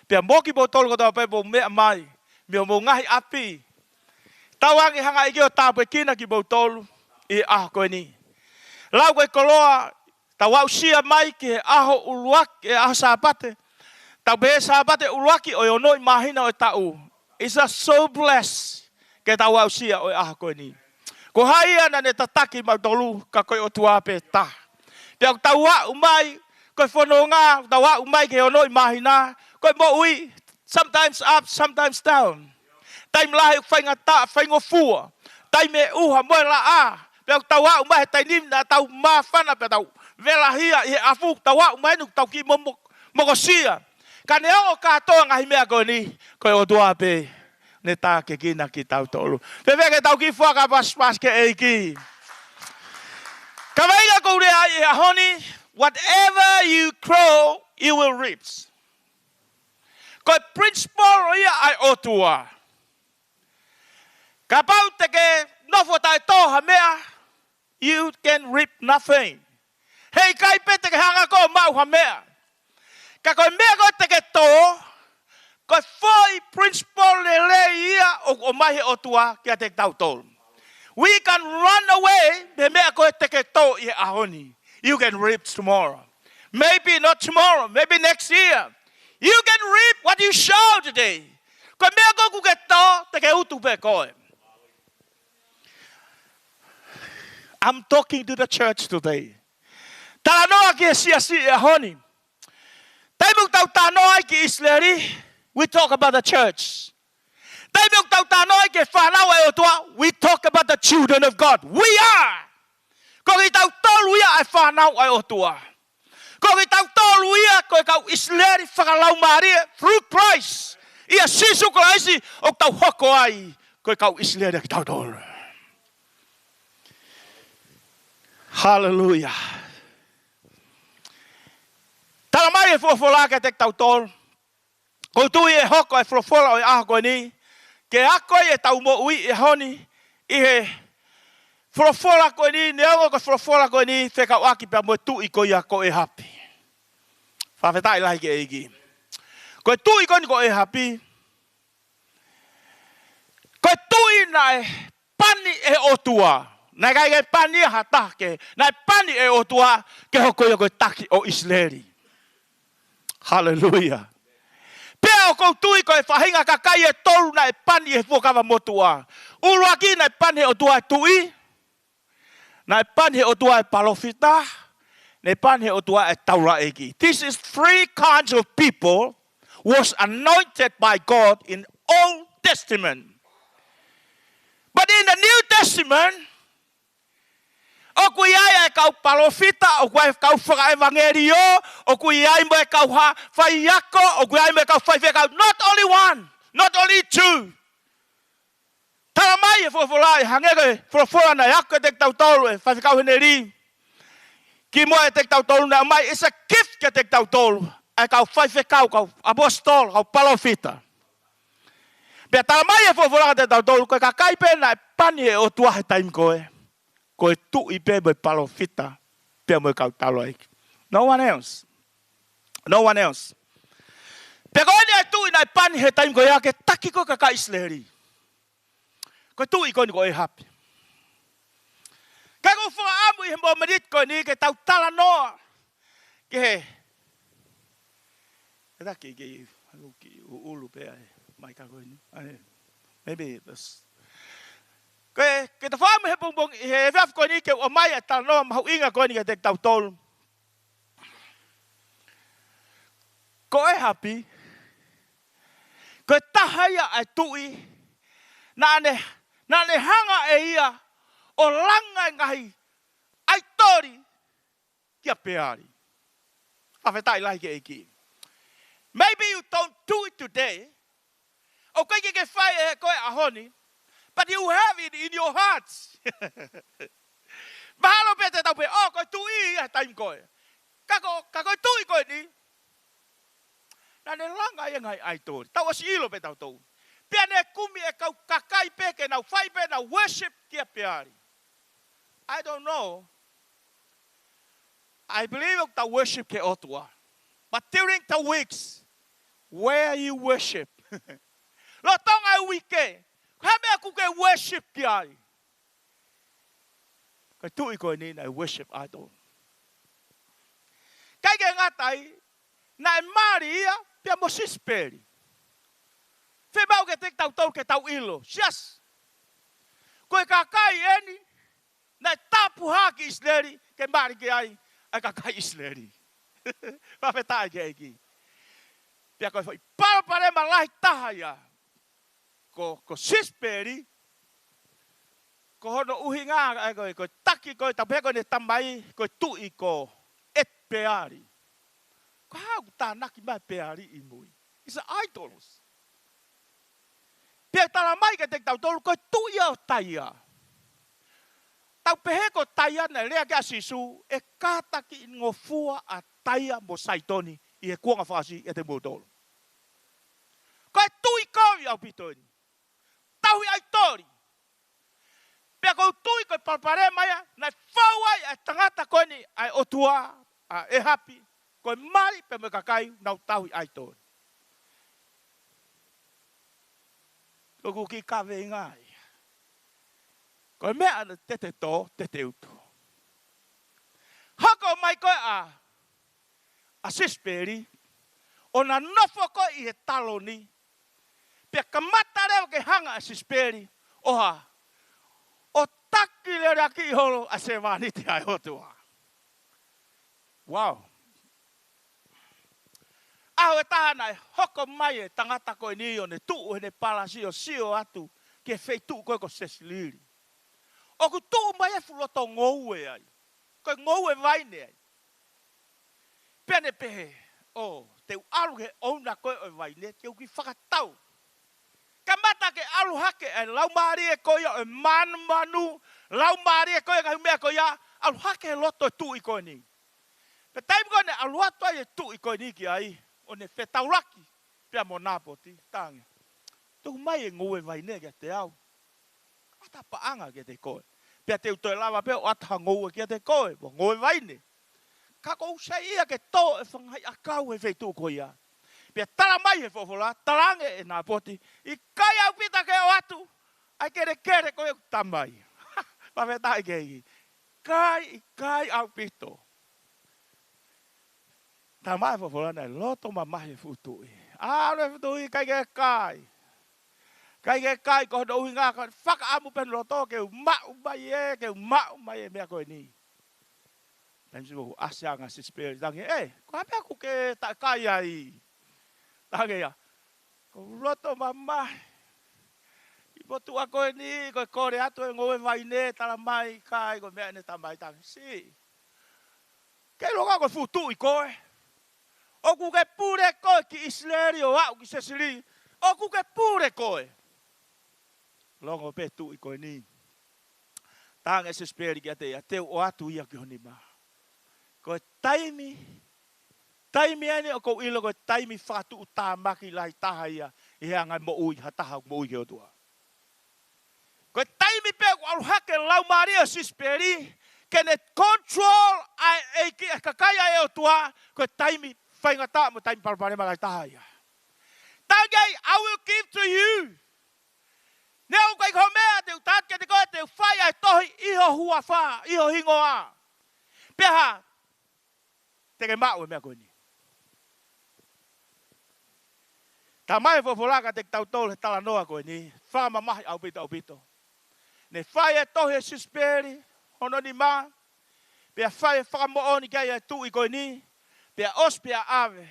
Pea moki mo tolu ko tau pēpo mea mai. Mio mo ngahi api. Tauangi hanga i ki o tāpue kina ki bautolu i aha koe ni. Lau koe koloa, tau au sia mai ki he aho uluaki, e aho sāpate. Tau behe sāpate uluaki o onoi mahina o e tau. Isa so blessed ke tau au sia o e aha koe ni. Ko hai ana ne tataki bautolu ka koe o tuape ta. Pea tau au mai, koe whanonga, tau au mai ki he onoi mahina. Koe mo ui, sometimes up, sometimes down. Tai mlahe whaingata, whaingofua. Tai me uha moe la a. Pea tau au mai tai nimna, tau maa whana pea tau velahia i he afu. Tau au mai nuk tau ki mokosia. Ka ne o katoa ngahi mea koe ni. Koe o tua pe. Ne tā ke kina ki tau tolu. Pe veke tau ki whaka pas ke eiki. Ka veiga kou rea i a honi. Whatever you grow, you will reap. Koe principle o ia ai otua. Ka pau te ke nofo tai toha mea, you can reap nothing. Hei kai pete ke hanga ko mau ha mea. Ka koe mea koe te ke tō, koe foi principle le le ia o mahi o tua kia te tau tolu. We can run away, me mea koe te ke tō i ahoni. You can reap tomorrow. Maybe not tomorrow, maybe next year. You can reap what you sow today. Koe mea koe ku ke tō, te ke utu pe koe. I'm talking to the church today. Talanoa ki e si e honi. Taimuk tau tanoa ki Isleri, we talk about the church. Taimuk tau tanoa ki whanau e o tua, we talk about the children of God. We are. Ko ki tau tolu ia e whanau e o tua. Ko ki tau tolu ia ko e kau Isleri whakalau maria through Christ. Ia sisu ko aisi o tau hoko ai ko e kau Isleri ki tau tolu. Hallelujah. Tala mai e whofola ke te tau tolu. Ko tui e hoko e whofola o e aha koe ni. Ke ako e taumo ui e honi. I he whofola koe ni. Neongo ko whofola koe ni. Whekau aki pia mo tu i ko ia ko e hapi. Whawhetai lahi ke eigi. Ko tu i ko ni ko e hapi. Ko tui na e pani e otua. Nai kai ke pani hatake. Nai pani e otua ke hoko ia koe taki o Isleri. Hallelujah. Pea o koutui ko e whahinga kakai e tolu na e pani e whokawa motua. Uruaki na e pani o tua e tui. Na e pani o tua e palofita. Na e pani o tua e taura eki. This is 3 kinds of people was anointed by God in Old Testament. But in the New Testament, o kui ai e kau palofita, o kui ai kau whakaevangerio, o kui ai mo e kau whaiako, o kui ai mo e kau whaiwhekau. Not only one, not only 2. Tala mai e whawhulai, hangego e whawhura na yako e tek tau tolu e whaiwhekau hene ri. Ki mo e tek tau tolu na mai, it's a gift ke tek tau tolu. E kau whaiwhekau, kau apostol, kau palofita. Pea tala mai e whawhura te tau tolu, koe ka kaipe na e pani e o tuahe taim koe. Koe tu i pe mo e palofita, pe mo e kau talo eiki. No one else. No one else. Pe koe ni e tu i na e pani he taim koe ake, taki koe ka isleri. Koe tu i koe ni koe e hapi. Kai koe whaka amu i he mo merit koe ni, ke tau tala noa. Ke he. E taki ki ulu pe ai, mai ka koe ni. Maybe this. Ke te whaamu he pungbong, he whaf koe ni ke o mai e tala noa, mahu inga koe ni ke te tau tolu. Ko e hapi, ko e tahaia ai tui, na ne hanga e ia, o langa e ngahi, ai tori, kia peari. Whawhetai lahi ke eki. Maybe you don't do it today, o koe ke whai e koe ahoni, but you have it in your hearts. Mahalo pe te tau pe, oh, koe tui ia taim koe. Ka koe tui koe ni, na ne langa e ngai ai tori. Tau asi ilo pe tau tau. Pea ne kumi e kau kakai pe ke nau whai pe nau worship kia peari. I don't know. I believe ta worship ke otua. But during the weeks, where you worship. Lo tonga wike. Hame aku ke worship kiari. Kai tui koe ni na worship idol. Kai ke ngatai, na e mari ia, pia Mosese peri. Fe mau ke tek tau tau ke Tau'ila. Yes. Koe kakai eni, na tapu haki isleri, ke mari ke ai, ai kakai isleri. Whawhetai ke eki. Pia koe whai paraparema lahi taha ia. Ko sisperi, ko hono uhi ngā, ko taki koe, tapeko ne tamai, ko tui ko et peari. Ko hau tā naki mai peari i mui. It's idols. Pia tala mai ke tek tau tolu, ko tui au taia. Tau peheko taia na lea kia sisu, e kātaki ngofua a taia mo saitoni, i e kuanga whasi e te mūtolo. Ko tui kovi au pitoni. Tahui ai tori. Pea kou tui koe palpare maia, nai whauai ai tangata koe ni ai otua, e hapi, koe mari pe me kakai, nau tahui ai tori. Koku ki kawe ngai. Koe mea ana tete tō, tete utu. Hako mai koe a sisperi, o na nofo koe i he talo ni, pia kamata reo ke hanga a sisperi, oha, o taki le raki i holo a se waniti ai hotua. Wow. Aho e tahana e hoko mai e tangata koe ni o ne tuu he ne palasi o sio atu ke fei tuu koe ko sesiliri. O ku tuu mai e fuloto ngoue ai. Koe ngoue vaine ai. Pia ne pehe, o, te alu he ouna koe o vaine, te uki whakatau. Kamata ke alu hake e lau maari e koia e manu, lau maari e koia ka humea koia, alu hake e loto e tuu i koe ni. Pe taim koe ne alu atua e tuu i koe ni ki ai, o ne whetauraki, pia mo nāpoti, tāngi. Tuku mai e ngoue vaine kia te au. Ata paanga kia te koe. Pia te utoe lava pia o ata ngoue kia te koe, mo ngoue vaine. Ka kou sa ia ke tō e whangai a kau e wheitu koe ia. Pia tala mai e whawhola, talange e nāpoti, i kai au pita ke o atu, ai kere koe tamai. Pawhetai ke i. Kai au pito. Tā mai whawhola nei, loto ma mahi futui. le fu kai ke kai. Kai ke kai ko do hinga ko faka amu pen loto ke ma mai e ke ma mai me ko ni. Dan sibo asya nga si spirit dange ko apa ku ke tak kaya i. Dange ya. Ko loto mama. Ibo tu ako ni ko kore atu ngowe vai ne tala mai kai ko me ne tamai tang si. Ke lo ka ko futu i ko. O ku ke pure ko ki Israeli o au ki sesili. O ku ke pure ko. Longo pe tu i ko ni. Tang ese spirit ya te o atu ia ki honi ma. Ko taimi ane o ko ilo ko taimi fatu utamaki lai tahaya i hanga mo ui hataha mo ui ke o tua. Ko taimi pe ko alu hake lau maria sisperi kene control ai ki kakaya e o tua ko taimi whaingata mo taimi parapare magai tahaya. Tagay, I will give to you. Neo kai komea te utat ke te koe te whai ai tohi iho hua wha, iho hingoa. Peha, te ke mau e mea koe ni. Ta mai fofolaga te tau tole tala noa koe ni. Whama mahi au pito. Ne whai e tohi e sisperi, hono ni ma. Pea whai e whakamooni kai e tu i koe ni. Pea os pea ave.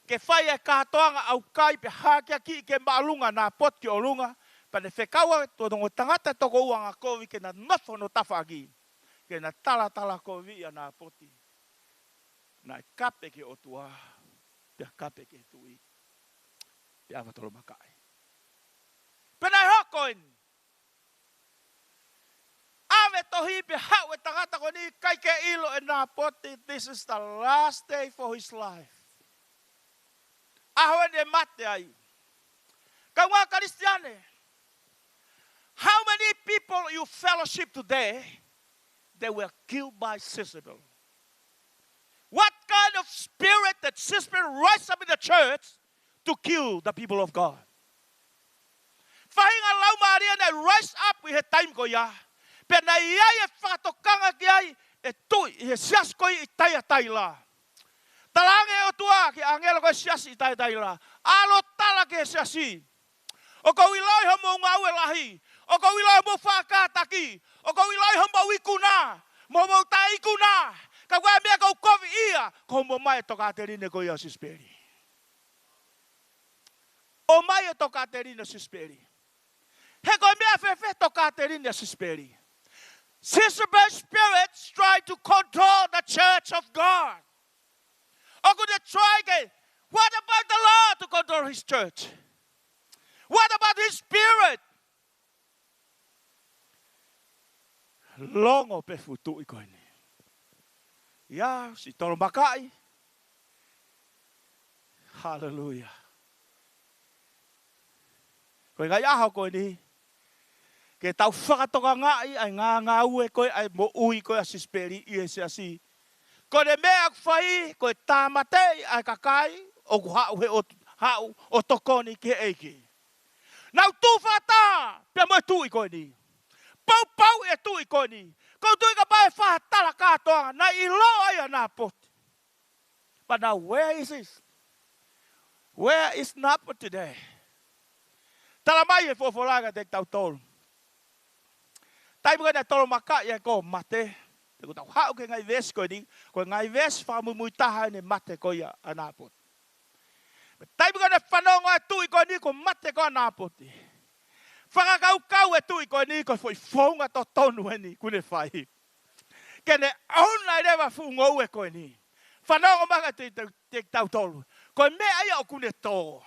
Ke whai e kahatoanga au kai pe hakia ki ke maalunga na poti o lunga. Pa ne whekaua tōtongo tangata toko uanga kovi ke na nofo no tawhaki. Ke na tala kovi ia na poti. Na kape ke o tua. Pea kape ke tui. Pea watolo makai. Pena hokoin. Ave tohi pe hau e tangata ko ni kai ke ilo e na poti. This is the last day for his life. Aho e mate ai. Kaunga Kristiane. How many people you fellowship today, they were killed by Jezebel? What kind of spirit that Jezebel rise up in the church to kill the people of God? Fahinga lau Maria na rise up with her time ko ya. Pena iai e whakatokanga ki ai e tui, e sias koi i tai la. Talange o tua ki angelo ko sias i tai la. Alo tala ke siasi. O ko iloi homo ngau e lahi. O ko iloi mo whakataki. O ko iloi homo Ikuna. Mo ta Ikuna. Ka wea mea kau kovi ia. Ko mo mai toka terine ko ia sisperi. O mai toka terine sisperi. He ko mea fefe toka terine sisperi. Jezebel's spirits try to control the church of God. O ko de try ke. What about the Lord to control his church? What about his spirit? Longo pe futu i koe ni. Ia, si tolo makai. Hallelujah. Koe ngai aho koe ni. Ke tau whakatoka ngai, ai ngā ue koe, ai mo ui koe asisperi i e se asi. Koe ne mea kwhai, koe tāmatei, ai kakai, o ku hau o tokoni ke eiki. Nau tu whata, pia mo tu i koe ni. Pau e tu i koe ni. Kau tu i ka pai whatala katoanga, na i loa ia nā poti. But now where is this? Where is Napa today? Tala mai e fofolaga te tau tolu. Tai mga na tolo maka ia ko mate. Te ko tau hau ke ngai ves koe ni. Koe ngai ves whamumui taha ne mate ko ia a nā poti. Tai mga na whanonga e tu i koe ni ko mate ko a nā poti. Whakakau e tu i koe ni ko foi whaunga to tonu e ni kune whai. Kene auna i rewa whungou e koe ni. Whanonga maka te tau tolu. Koe mea ia o kune tō.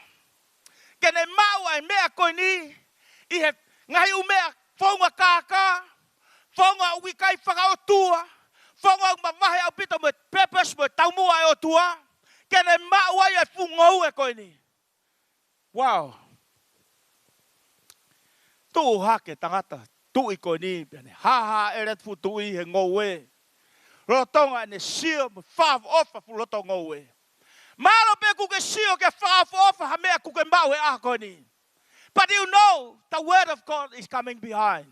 Kene mau ai mea koe ni. I he ngai u mea whaunga kāka. Whaunga uikai whakaotua. Whaunga mamahe au pita mo purpose mo taumua e o tua. Kene mau ai e whungou e koe ni. Wow. Tu hake tangata. Tu i koe ni. Ha eret fu tu i he ngou e. Rotonga ne sio mo whaafu ofa fu loto ngou e. Malo pe kuke sio ke whaafu ofa ha mea kuke mau e a koe ni. But you know, the word of God is coming behind.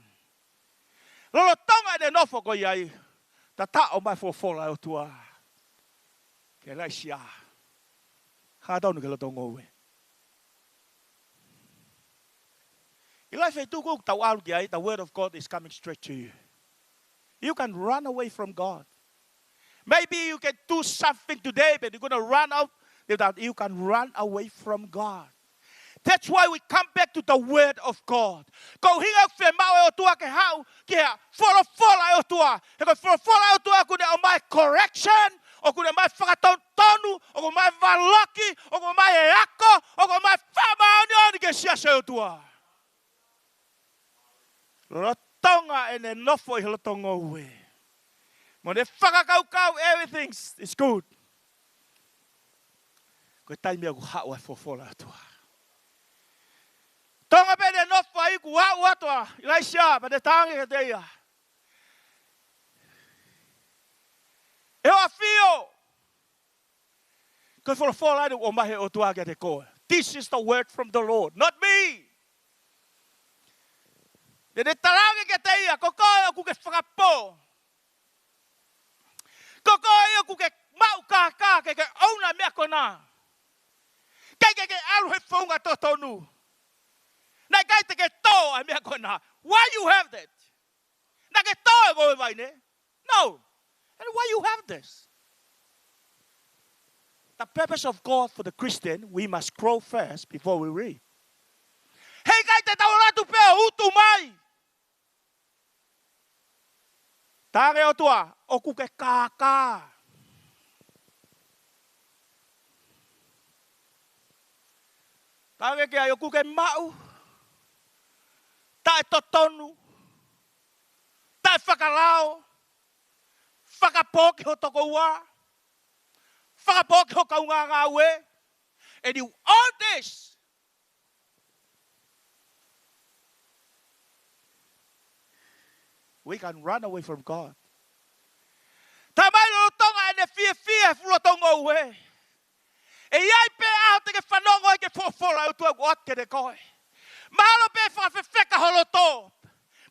Lolo tonga ne nofo ko iai. Ta ta o mai fofola o tua. Ke lai sia. Ha tonu ke loto ngou e. The word of God is coming straight to you. You can run away from God. Maybe you can do something today, but you're going to run out. You can run away from God. That's why we come back to the word of God. Kau hinga fe mau o tua ke hau ke fola o tua. He ko fola o tua ku ne o mai correction, o ku ne mai whakatonu, o ku mai valaki, o ku mai eako, o ku mai whamaoni ke sia se o tua. Rotonga ene nofo I rotonga ue. Mo ne whakakau everything is good. Ko taimi aku hau e fola o tua. Tonga pene no fai ku wa toa ilai sia pa de tangi ke teia. Eu afio. Ko for fall out o mahe o tua ke te ko. This is the word from the Lord, not me. De tarangi ke teia ko ko ku ke whakapo. Ko ko ku ke mau ka ke ona mea kona. Ke alu he fonga totonu. Why you have that? No. And why you have this? The purpose of God for the Christian, we must grow first before we read. Hey, kai te tauratu peo utu mai. Tare o tua, oku ke kaka. Tare ke ai oku ke mau. Tai totonu, tai whakarao, whakapoki ho toko ua, whakapoki ho kaunga ngā ue, and you own this. We can run away from God. Tamai lo tonga ene fia fulotonga ue. E iai pe aho te ke whanongo ke fofola o tua kuat ke te koe.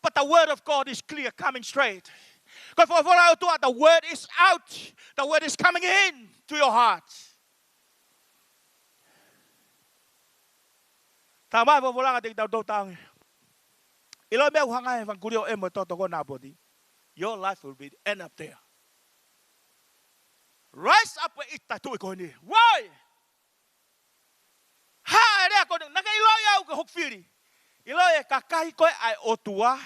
But the word of God is clear, coming straight. The word is out. The word is coming in to your heart. Your life will be end up there. Rise up with why? Ha, rea ko naka iloya ko hokfiri. Iloya kakai ko ai otua.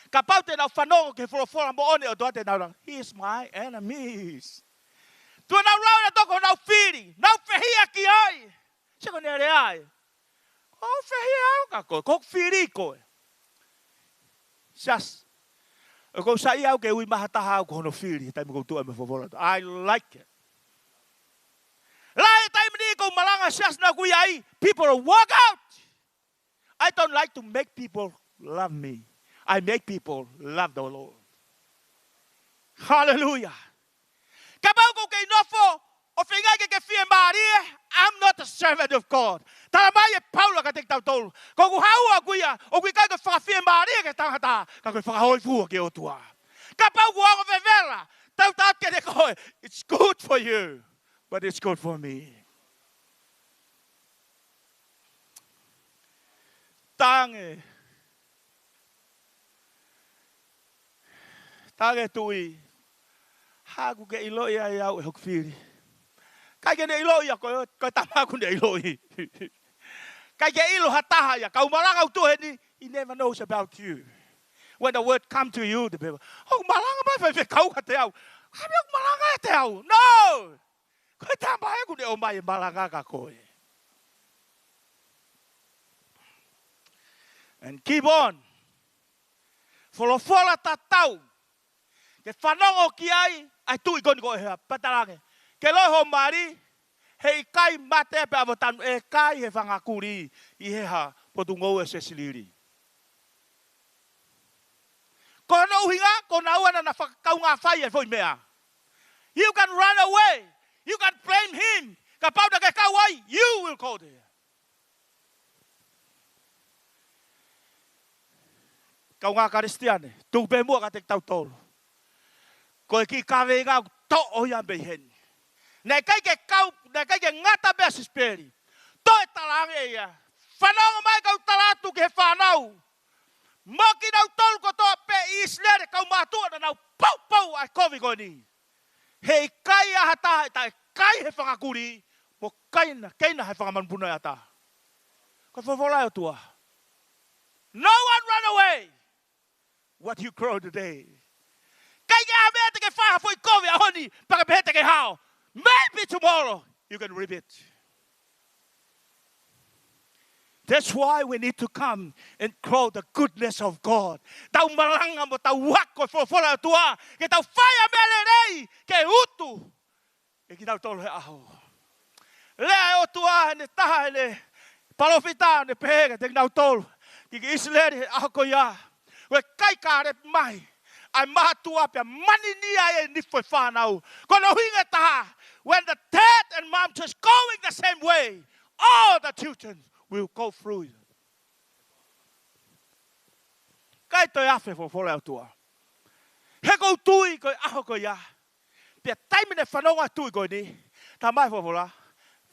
Kapau te na whanongo ke fora mo one o doate na. He is my enemies. Tu na rau toko na firi, na fehia ki ai. Seko ne ai. O fehia au ka ko firi ko. Sas. Ko sai au ke ui mahataha ko no firi, tai mo tu me fora. I like it. People will walk out. I don't like to make people love me. I make people love the Lord. Hallelujah. I'm not a servant of God. It's good for you, but it's good for me. Tange tui. Haku ke iloi ai au e hokfiri. Kai ke ne iloi a ko tamaku ne iloi. Kai ke ilo hataha ya kau malanga utuheni. He never knows about you. When the word come to you, the people, oh malanga mai fe kau ka te au. Habi au malanga e te au. No. Ko tamaku ku ne o mai malanga ka koe. And keep on. Folofola tatau. Ke whanongo ki ai tui koni ko hea, patarange. Ke loho mari, hei kai mate pe avotanu, e kai he whangakuri i heha potu ngou e sesiliri. Ko no uhinga, ko na uana na whakaunga whai e fwoi mea. You can run away. You can blame him. Ka pauta ke kawai, you will go there. Kau ngā karistiane, tupe mua ka te tau tolu. Ko ki kawe ngā to o ia beheni. Nei kai ke ngata bea sisperi. To e talange ia. Whanonga mai kau talatu ke whanau. Moki nau tolu kotoa pe Israel kau mātua na nau pau ai kovi koe ni. Hei kai aha taha tai kai he whakakuri. Mo keina he whakamanpuna e ata. Ko whawholai o tua. No one run away. What you grow today. Kai ke aha mea te ke whaha fwoi kovi a honi. Paka pehe te ke hao. Maybe tomorrow you can reap it. That's why we need to come and grow the goodness of God. Tau malanga mo tau wako whawholai o tua. Ke tau whaia mele rei ke utu. E ki tau tolo he aho. Lea o tua ne taha ne palofita ne pehega te nau tolu. Ki Israel he aho ko ia. We kai kare mai. Ai maha tua pia mani nia e nifoi whanau. Kono hinga taha. When the dad and mom just going the same way, all the children will go through it. Kai toi afe whawholai o tua. He kou tui koi aho ko ia. Pia taimine whanonga tui koi ni. Tā mai whawhola.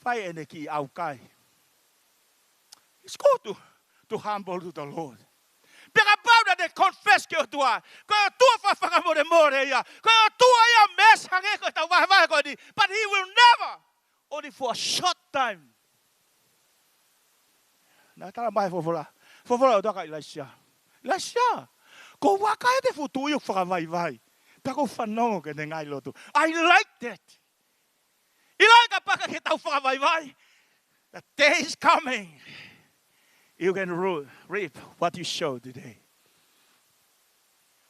Whai ene ki au kai. It's good to humble to the Lord. Pia bauda de confess ke o tua. Koe o tua whakamore more ia. Koe o tua ia mes hange koe tau wahe koi ni. But he will never. Only for a short time. Nā tala mai whawhola. Whawhola o taka i laisia. Laisia. Ko waka e te futu iu whakawai. Pia ko whanongo ke ne ngai lotu. I like that. I like a paka ke tau whakawai. The day is coming. You can reap what you show today.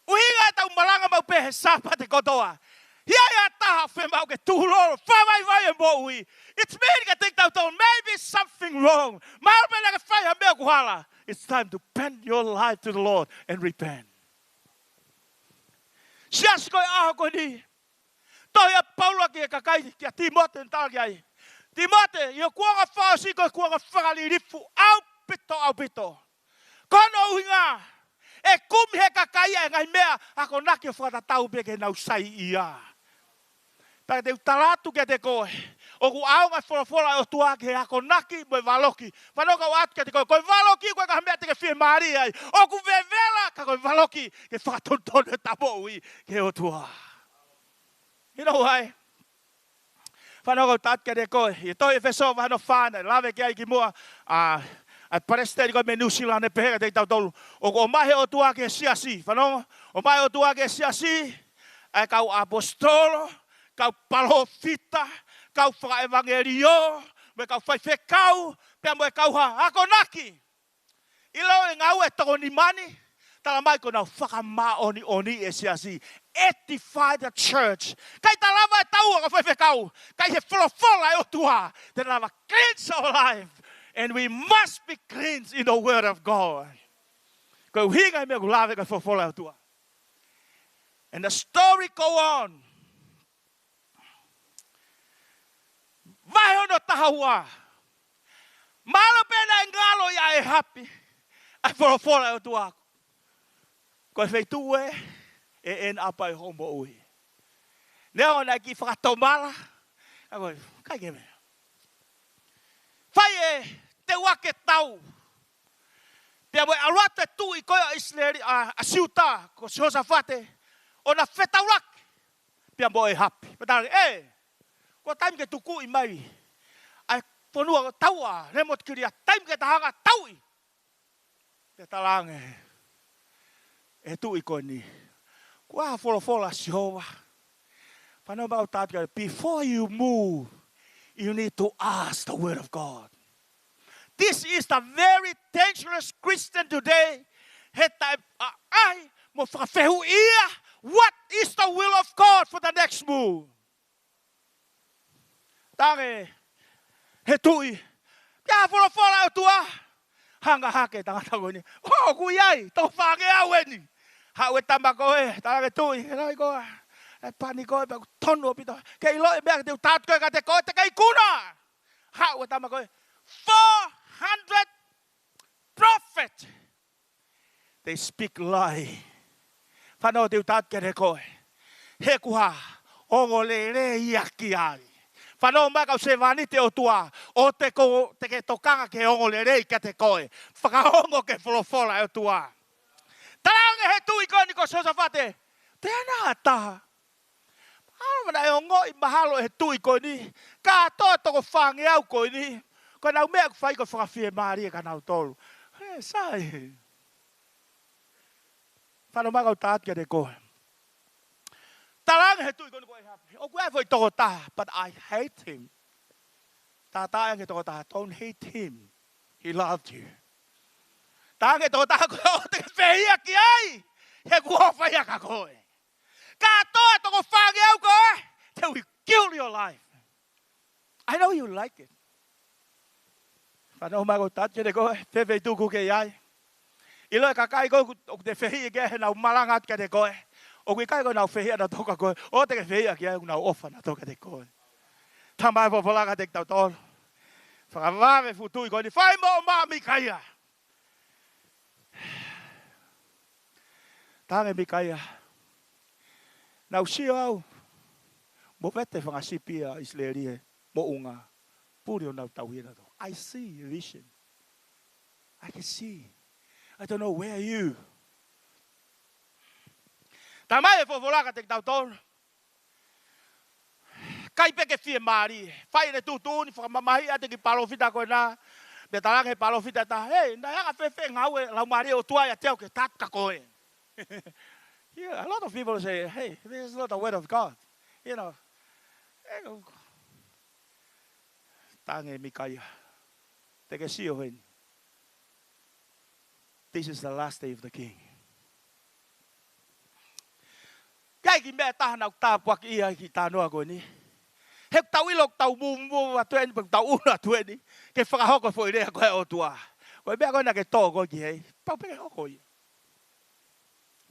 Uhinga tau malanga mau pehe sapa te kotoa. Ia taha whemau ke tuhuloro. Whawai e mo ui. It's me ka tik tau tau. Maybe something wrong. Marapena ke whai ha mea kuhala. It's time to bend your life to the Lord and repent. Sias koe aho koe ni. Tohia Paula ki e kakai ki a Timote ntal ki ai. Timote, i o kuanga whaosi koe kuanga whakali rifu. Au pito. Kono uhinga. E kumi he kakai e ngai mea. Ako naki o whakatatau peke nau sai ia. Paka te utalatu ke te koe. O ku aunga whora o tua ke ako naki moe valoki. Whanoka o atu ke te koe. Koe valoki koe ka mea te ke whie maari ai. O ku vevela ka koe valoki ke whakatontone tapo ui ke o tua. You know why? Whanoka o tatu ke te koe. I toi e wheso whano whāna. Lawe ke ai ki mua. Ai paresteri koe me New Zealand e pehega te tau tolu. O ko o mahe o tua ke siasi. Whanonga. O mahe o tua ke siasi. Ai kau apostolo. Kau palofita. Kau whakaevangerio. Me kau whaiwhekau. Pea moe kau ha. Ako naki. Ilo e ngau e toko ni mani. Tala mai ko nau whakamaoni e siasi. Edify the church. Kai talama e tau ako whaiwhekau. Kai he wholofola e o tua. Te lava cleanse our life. And we must be cleansed in the word of God. Ko hinga me ko lave ka wholofola e o tua. And the story go on. Vai hono tahua. Malo pena engalo ya e happy. Ai wholofola e o tua. Ko e wheitue e en apa e homo ui. Neo na ki whakatomala. Ako, kai ke mea. Whai e te wake tau. Pea moe aruata tu i koe a Israeli a siuta ko Josafate. O na whetaurak. Pea moe happy. Petare, ko taim ke tuku i mai. Ai ponua taua. Remot kiria taim ke tahanga taui. Te talange. E tu i koe ni. Kua wholofola Jehova. Whanau mau tātua. Before you move, you need to ask the word of God. This is the very dangerous Christian today. Heta ai mo whakawhehu ia. What is the will of God for the next move? Tange, he tui. Pia wholofola o tua. Hanga hake tangata koe ni. Oh, kuiai, tau whange awe ni. Hawe tamako e, tange tui. Helai koa. E pani koe, pe tonu o pito. Ke ilo e mea te utatu koe ka te koe, te ka Ikuna. Hawe tamako e. 400 prophets. They speak lie. Whanau te utatu ke te koe. He kuha, ongo le re iaki ai. Whanau mai kau se wani te o tua. O te ke tokanga ke ongo le rei ka te koe. Whakahongo ke wholofola o tua. Tarange he tui koe ni ko Josafate. Te ana taha. Aramana e ongo i mahalo he tui koe ni. Ka toa toko whange au koe ni. Koe nau mea kwhai koe whakawhie maari e ka nau tolu. He, sai. Whanau mai kau taat ke te koe. Tarange he tui koe ni koe hapi. O koe foi toko taha, but I hate him. Tata ange toko taha, don't hate him. He loved you. Tarange toko taha koe o te whehia ki ai. He kua whaia ka koe. Ka toa toko whange au koe. They will kill your life. I know you like it. Whanau mai kau taat ke te koe, whewhei tuku ke iai. I loe ka kai koe o te whehia ke he nau malanga ke te koe. O kui kai koe nau whehia na toka koe. O te ke whehia ki ai nau ofa na toka te koe. Tamai popolaka te tau tolu. Whakawawe futui koe ni whai mo maa mikaia. Tange mikaia. Nau sio au. Mo vete whangasipia islerie. Mo unga. Puri o nau tauhina to. I see a vision. I can see. I don't know where you. Tamai popolaka te tau tolu. Kai peke fie maari. Whai ne tutuni, whakamamahi ate ki palofita koe nā. Me tarange palofita ta, hey, nai haka whewhe ngau e lau maari o tua ia teo ke taka koe. Yeah, a lot of people say, hey, this is not the word of God. You know. Tange mikaia. Teke sio hen. This is the last day of the king. Kai ki mea taha nau tāpuak ia ki tānoa koe ni. He tau ilok tau mumu atueni pang tau una atueni. Ke whakahoko fo i rea koe o tua. Koe mea koe na ke tō koe ki hei. Pau peke hoko i.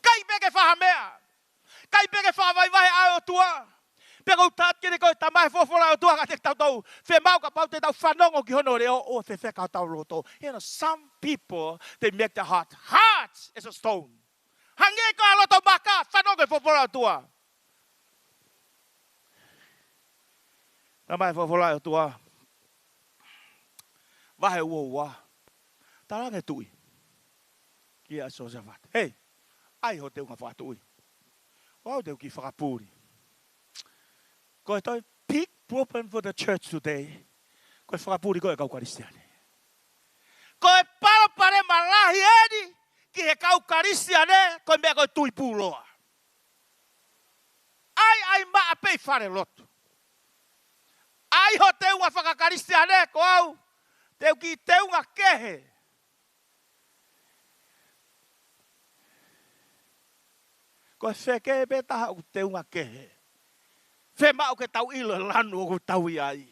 Kai peke whahamea. Kai peke whawaiwahe ai o tua. Peko tat kere koe tamahe fofora o tua ka te tau tau. Whe mau ka pau te tau whanongo ki hono reo. O te wheka tau roto. You know, some people, they make their heart. Heart is a stone. Hange ko aloto maka. Whanongo fofora o tua. Tamai whawholai o tua. Wahe ua ua. Tarange tui. Kia a Josafat. Hei, ai ho te unga whakatui. Wau te uki whakapuri. Koe toi, big problem for the church today. Koe whakapuri koe kau karistiane. Koe parapare malahi edi. Ki he kau karistiane. Koe mea koe tui pūloa. Ai maa pei whare lotu. Ai ho te unga whakakaristiane ko au. Te uki te unga kehe. Ko wheke be taha u te unga kehe. Whe mau ke Tau'ila lanu o ku tau iai.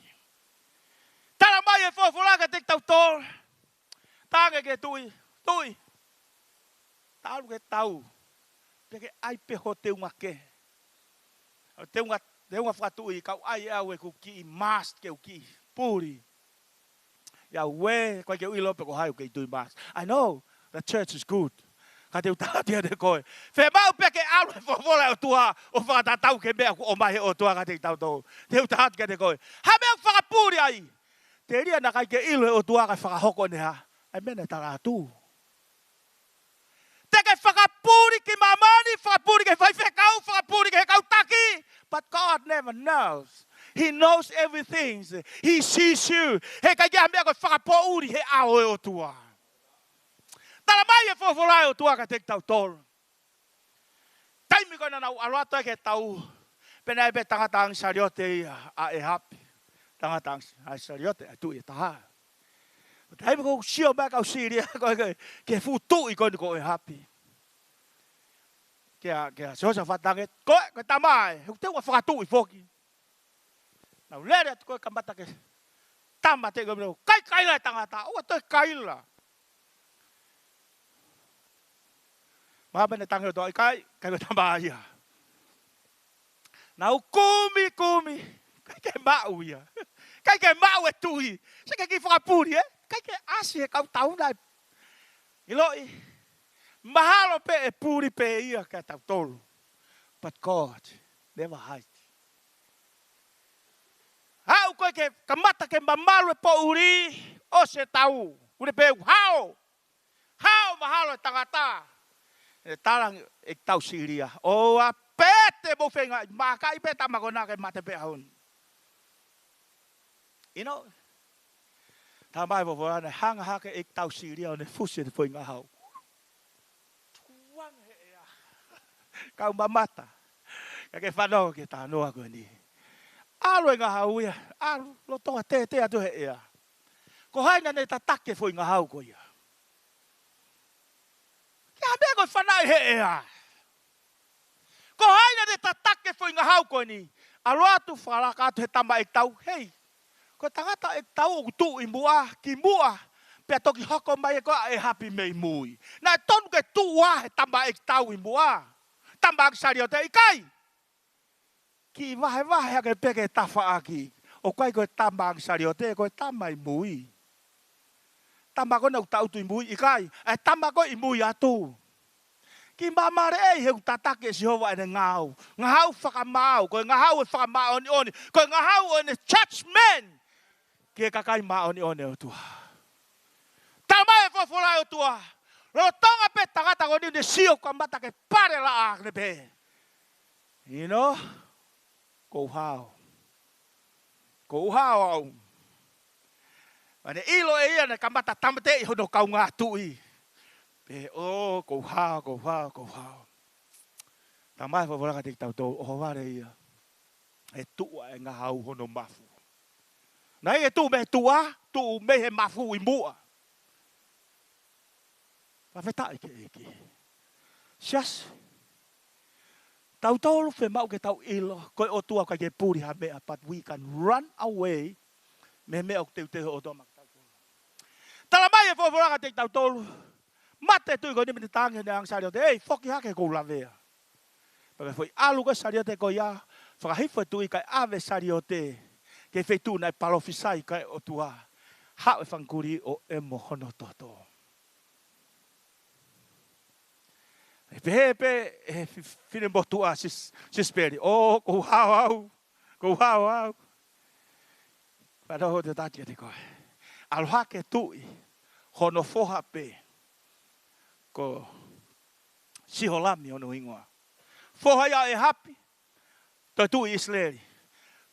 Tara mai e whawhoraka te tau tōr. Tānge ke tui. Tui. Tāru ke tau. Peke ai peho te unga kehe. Te unga whakatui kau ai au e ku ki i mast ke u ki puri. Ia we, koe ke uilo pe ko hai u ke i tui mast. I know, the church is good. Ka te utatia te koe. Whe mau peke alu e whawhora o tua o whakatatau ke mea o mahe o tua ka te tau tau. Te utatia te koe. Ha mea whakapuri ai. Te ria na kai ke ilo o tua ka whakahoko neha. Ai mene tara atu. Te ke whakapuri ki mamani, whakapuri ke whaiwhekau, whakapuri ke kau taki. But God never knows. He knows everything. He sees you. He kai kia mea koe whakapouri he ao e o tua. Tara mai e whawhorai o tua ka te tau tōru. Taimi koe na nau aroata ke tau. Pena e pe tangata ang sariote a e hapi. Tangata ang sariote a tu e taha. Taimi koe sio mea kau siria koe ke futu i koe ni koe e hapi. Kia Josafat tange. Koe tamai. He te ua whakatu i whoki. Nau lere atu koe kamata ke tama te koe mreo. Kai kaila e tangata. Oa toi kaila. Maha tange o toi kai koe tama ia. Nau kumi. Kai ke mau ia. Kai ke mau e tui. Se ke ki whakapuri Kai ke asi e kau tauna. Iloi. Mahalo pe e puri pe ia ka tau tolu. But God never hides. Hau koe ke kamata ke mamalu e po uri o se tau. Ure pe hao. Hao mahalo e tangata. E talang e tau siria. O a pete mo whenga. Maka i peta magona ke mate pe haun. You know. Tā mai wawarane hanga hake e tau siria o ne fusi te whenga hao. Tuang he ea. Kau mamata. Ka ke whanau ke tā noa koe ni. Alo e ngā hau ia. Alo lo tonga te atu he ea. Ko haina ne ta take whenga hau koe ia. Kia mea koe whanau he ea. Ko haina ne ta take whenga hau koe ni. Alo atu whalaka atu he tama e tau. Hei. Ko tangata e tau o tu i mua, ki mua. Pea toki hoko mai e koa e hapi mei mui. Nā e tonu ke tu wā he tama e tau i mua. Tama ak sari o te ikai. Ki wahe hake peke tafa aki. O kai koe tama ak sari o te koe tama i mui. Tama koe nau tau tu i mui ikai. E tama koe i mui atu. Ki mamare ei heu tatake si hova ene ngau. Ngau whakamau. Koe ngau e whakamau oni oni. Koe ngau ene judgment. Ke kakai ma oni oni o tua. Tama e fofolai o tua. Lo tonga pe tangata ko ni ne sio kwa mata ke pare la ak ne pe. You know? Ko hao. Ko hao au. Ane ilo e ia ne kamata tamate i hono kau ngā tui. Pe o ko hao, ko hao, ko hao. Tama e fofolai ka te tau tau o ware ia. E tua e ngā hau hono mafu. Nai e tu me tua, tu me he mafu i mua. Whawheta ike eke. Sias. Tau tolu whe mau ke tau ilo. Koe o tua kai ke puri ha mea. But we can run away. Me mea o teu teho o toma ke tau tolu. Tala mai e whawhoranga te tau tolu. Mate tui koe nimeni tangi ne ang sari o te. Ei, whoki hake kou lavea. Pake whoi alu koe sari o te koe ia. Whakahifo tui kai ave sari o te. Ke whetu nai palofisai kai o tua. Hao e whankuri o e mohono toto. E pehepe e whine motua sisperi. O, kou hao au. Kou hao au. Whanoho te tatia te koe. Aloha ke tui. Hono foha pe. Ko siholami ono ingoa. Foha ia e hapi. Toi tui isleri.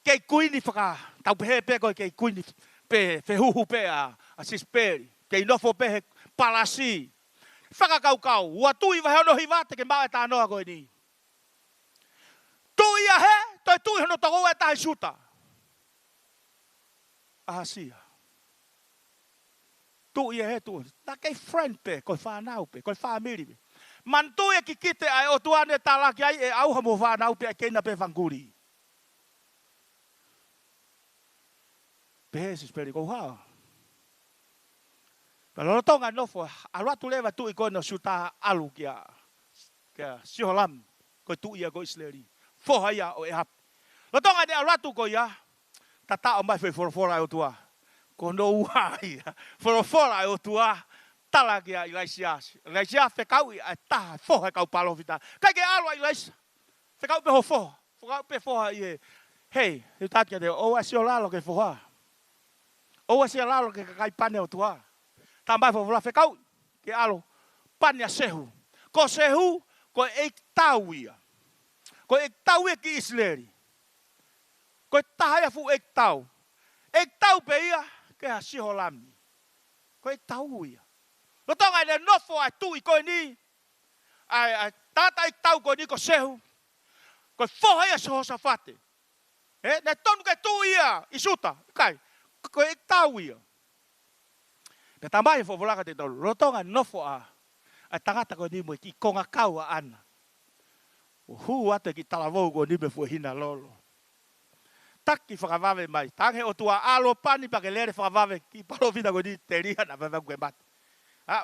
Kei kuini whaka, tau pehe koe kei kuini pe huhu pe a sisperi. Kei nofo pehe palasi. Whaka kau. Ua tui wahe ono hiwate ke maa e tā noa koe ni. Tui a he, toi tui hono toko e tahi suta. Ahasia. Tui a he tui. Ta kei friend pe, koe whanau pe, koe whamiri pe. Man tui e ki kite ai o tuane tā laki ai e auha mo whanau pe e keina pe whankuri. Pehe sisperi kou hao. Pero lo tonga nofo, alua tu lewa tu i koe no suta alu kia siholam, koe tu ia koe isleri. Foha ia o e hap. Lo tonga ne alua tu koe ia, tata o mai whai forofora o tua. Ko no ua ia, forofora o tua, tala kia ilaisiasi. Ilaisia whekau i a taha, foha kau palofita. Kai ke alua ilaisia, whekau pe ho foha, whekau pe foha i e. Hei, he tatia te, o a sio lalo ke foha. O a sio lalo ke kakai pane o tua. Tambai fo flafe kau ke alo pania sehu. Ko sehu ko ek tauia. Ko ek tauia ki isleri. Ko tahaya fu ek tau. Ek tau pe ia ke ha siholami. Ko ek tauia. Lo tonga ne nofo ai tu i ko ni. Ai tata ek tau ko ni ko sehu. Ko foha ia so safate. Ne tonu ke tu ia isuta. Kai. Ko ek tauia. Pe tamai fo volaka te tolu. Rotonga nofo a tangata ko ni mo ki konga kau a ana. O hu ate ki talavou ko ni me fu hina lolo. Taki whakawave mai. Tange o tua alo pani pa ke lere whakawave ki palovina ko ni te riha na wewe kwe mate.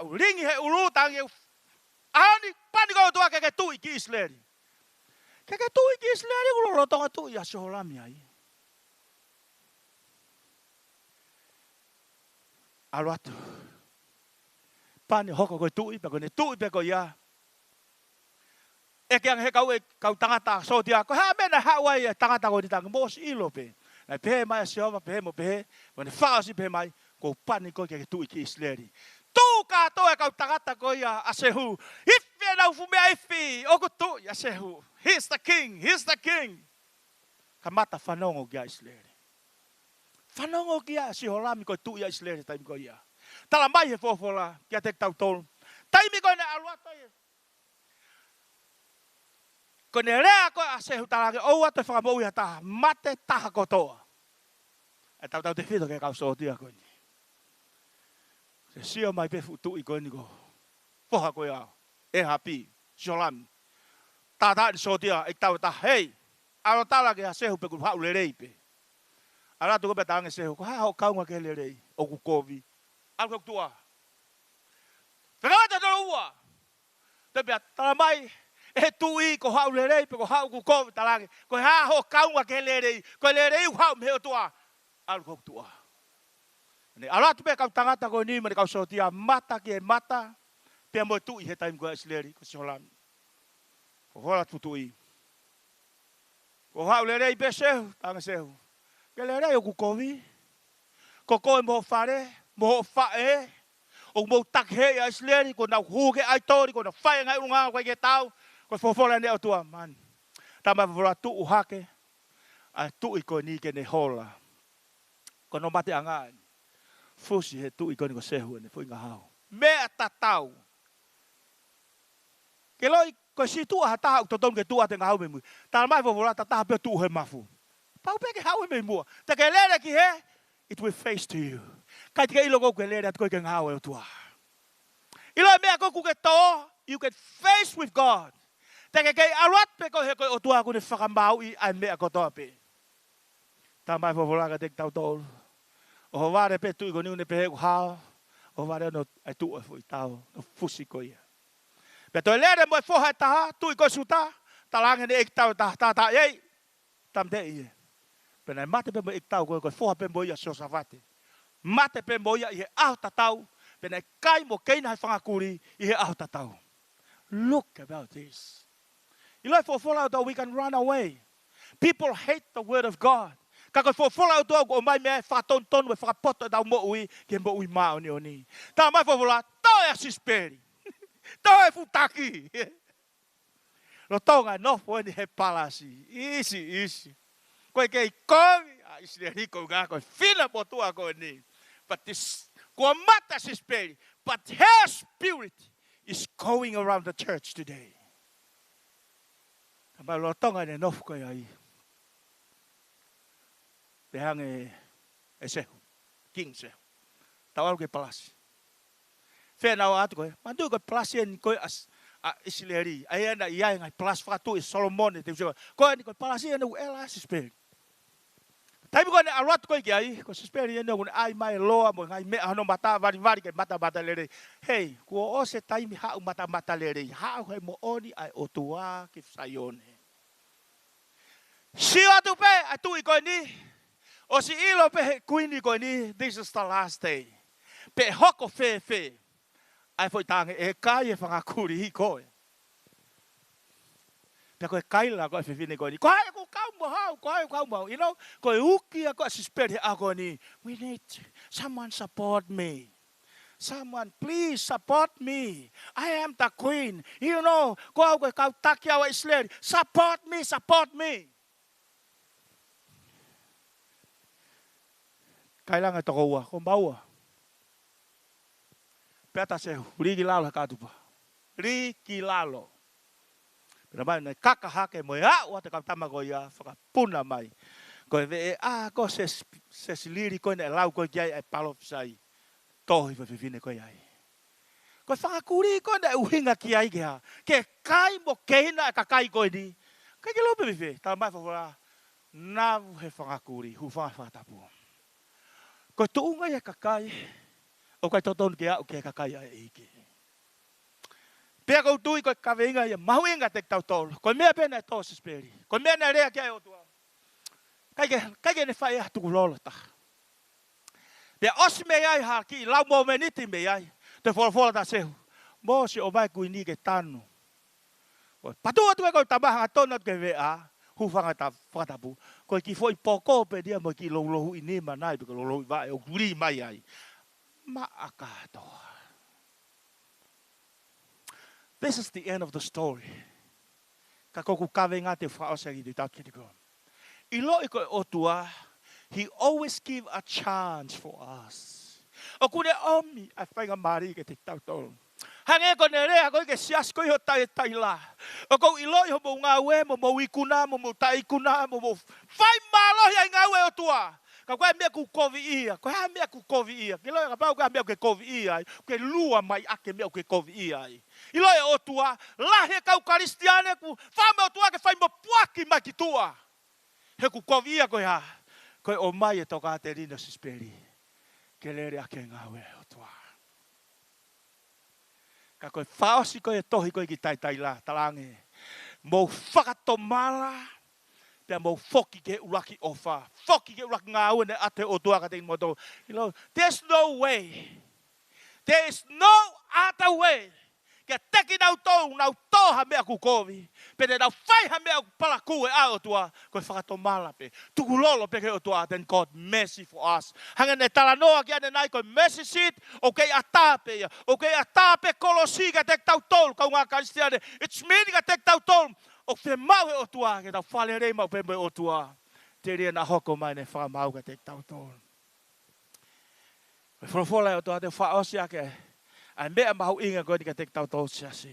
Ringi he uru tange ahani pani ko tua ke tui ki isleri. Ke tui ki isleri ulo rotonga tui a soholami ai. Alo atu. Pane hoko koe tui, pe koe ne tui pe koe ia. E ke ang he kau tangata sotia. Ko hea mena hawai tangata koe ni tanga mos ilo pe. Nai pehe mai se ova pehe mo pehe. Wane whaasi pehe mai. Ko pani koe ke tui ki Israeli. Tu katoa kau tagata koe a sehu. Ifi nau fumea ifi. Oku tui a sehu. He's the king. He's the king. Ka mata whanongo kia Israeli. Whanongo kia si holami koe tui a Israeli taimi koe ia. Tala mai he fofola kia tek tau tolu. Taimi koe ne aluato ia. Ko ne rea koe a sehu talage oua te whakamou ia taha. Mate taha kotoa. E tau te whito ke kau sootia koe ni. Se sio mai pe futu i koe ni ko. Poha koe au. E hapi. Solami. Tata ni sootia. E tau ta hei. Aro talage a sehu pe kuru hau le reipe. Ara tu ko pe tange sehu. Ko hao kaunga ke le rei. Oku kovi. Aro kuk tua. Whakawata tolo ua. Te pia tala mai. E tui ko hau le rei. Pe ko hau ku kovi talange. Ko hao kaunga ke le rei. Ko le rei hau mheo tua. Aro kuk tua. Ara tu pe kau tangata ko ni. Mane kau sotia mata ki e mata. Pia mo tui he taim ko Isleri. Ko solami. Ko hola tu tui. Ko hau le rei pe sehu. Tange sehu. Ke le rei o ku kovi. Ko koe mo whare. Mo whae. O mo takhe a Isleri. Ko nau huke ai tori. Ko na whae ngai unga koe ke tau. Ko fofola ne o tua. Man. Tama vora tu uhake. A tu i ko ni ke ne hola. Ko no mate angai. Fusi he tu i ko ni ko sehu. Ne fu inga hau. Mea tatau. Ke loi ko si tu a taha utoton ke tu a te ngahau me mui. Tala mai fofola tataha pe tu he mafu. Pau pe ke hau me mua. Te ke lere ki he. It will face to you. Kai te ke ilo kou ke lere at koe ke ngahau e o tua. Ilo e mea kou ke to. You can face with God. Te ke aruat pe koe he koe o tua kune whakamau i ai mea kotoa pe. Tala mai fofola ka te tau tolu. O ho ware pe tu i ko niune pe he ku hao. O ware no ai tu e fui tau. No fusi ko ia. Pe toi lere mo e foha e taha. Tu i ko suta. Talange ne ek tau taha ta ei. Tam te ie. Pe nai mate pe mo ek tau koe foha pe mo ia so savate. Mate pe mo ia i he aho tatau. Pe nai kai mo keina hai whangakuri i he aho tatau. Look about this. I lai fofola o we can run away. People hate the word of God. Ka koe fofola o tau o mai mea whatontonu e whakapoto e tau mo ui ke mo ui mao ni o ni. Tā mai fofola, tau e asisperi. Tau e futaki. Lo tonga nofo ni he palasi. Isi. Koe kei kovi. Isi ni riko ngā koe whina potua koe ni. But this, kua mata asisperi. But her spirit is going around the church today. Tā mai lo tonga ni nofo koe ai. Te hange e sehu. King sehu. Tau alu ke palasi. Whenau atu koe. Mandu koe palasi e ni koe a Isileri. Ai ena i ai ngai palasi whakatu i Solomone. Koe ni koe palasi e nu ela sisperi. Taimi koe ne aluatu koe ki ai. Koe sisperi e nu ai mai loa mo ngai mea hano mata vari ke mata lere. Hei, kua o se taimi hau mata lere. Hau he mo oni ai o tua ki whaione. Sio atu pe, atu i koe ni. O si ilo pe kuini koe ni, this is the last day. Pe hoko fe. Ai foi tange e kai e whangakuri hi koe. Pe koe kaila koe whiwhine koe ni. Koe ko kau mo hau. You know, koe uki a koe sisperi a koe ni. We need someone support me. Someone please support me. I am the queen. You know, koe kau takia wa Isleri. Support me. Kailangan toko ua, ko baua. Peta sehu, riki lalo katupa. Riki lalo. Pena mai nei kaka hake mo ia, ua te kautama ko ia, whakapuna mai. Ko e ve ko se siliri ko ne lau ko ia e palo sai. Tohi whiwhine ko ia. Ko whakakuri ko ne uhinga ki ai kia. Ke kai mo keina e kakai ko ni. Kai ke lope vive, tala mai whakura. Nau he whakakuri, hu whakatapu. Ko tuunga ia kakai, o kai totonu ke au ke kakai ai ike. Pea kou tui ko kaweinga ia mahuinga te tau tolu. Ko mea pena e tosi speri. Ko mea na rea kia o tua. Kai ke ne whai atu kulolo ta. Pea osi me ai haki, lau mo meniti me ai. Te wholofola ta sehu. Mo si o mai kui ni ke tanu. Patua tu e kou tamahanga tona ke vea. hufanga ta whatapu. Koe ki foi poko pe dia mo ki lohu I ni manai pe lohu I vai o kuri mai ai. Ma akatoa. This is the end of the story. Ka koku kawe ngā te whaosari te tau kiri koe. I lo I koe otua, he always give a chance for us. O kune omi, a whainga mari ke te tau tolu. Hange ko ne rea ko ke sias ko I tai tai la. O ko I lo I mo ngā we mo Ikuna mo tai Ikuna mo fai malo ia ngā we otua. Ka koe mea ku kovi ia, ko ha mea ku kovi ia. Ki lo ka pau ka mea ku kovi ia, ke lua mai ake mea ku kovi ia. I lo e otua, lahe kau karistiane ku, whame otua ke whai mo puaki mai ki tua. He ku kovi ia koe ha, koe o mai e toka te rina sisperi. Ke lere ake ngā we otua. Ka koe whaosi koe tohi koe ki tai tai la, talange. Mo whakatomala, pia mo foki ke uraki ofa. Foki ke uraki ngā ue ne ate o tuaka te imoto. There's no way. There is no other way. Ke teki nau tōu, nau tōha mea ku kovi. Pene nau whaiha mea ku palaku e a o tua. Koe whakatomala pe. Tukulolo pe ke o tua. Then God mercy for us. Hanga ne talanoa ki ane nai koe mercy seat. O kei atape ia. O kei atape kolosi ka tek tau tōlu. Kau ngā karistiane. It's meaning ka tek tau tōlu. O te mau e o tua, ke tau whale rei mau pembe o tua. Te rea na hoko mai ne whamau ka te tau tōru. Me wholofola e o tua te whaosi ake. Ai mea mahu inga koe ni ka te tau tōru siasi.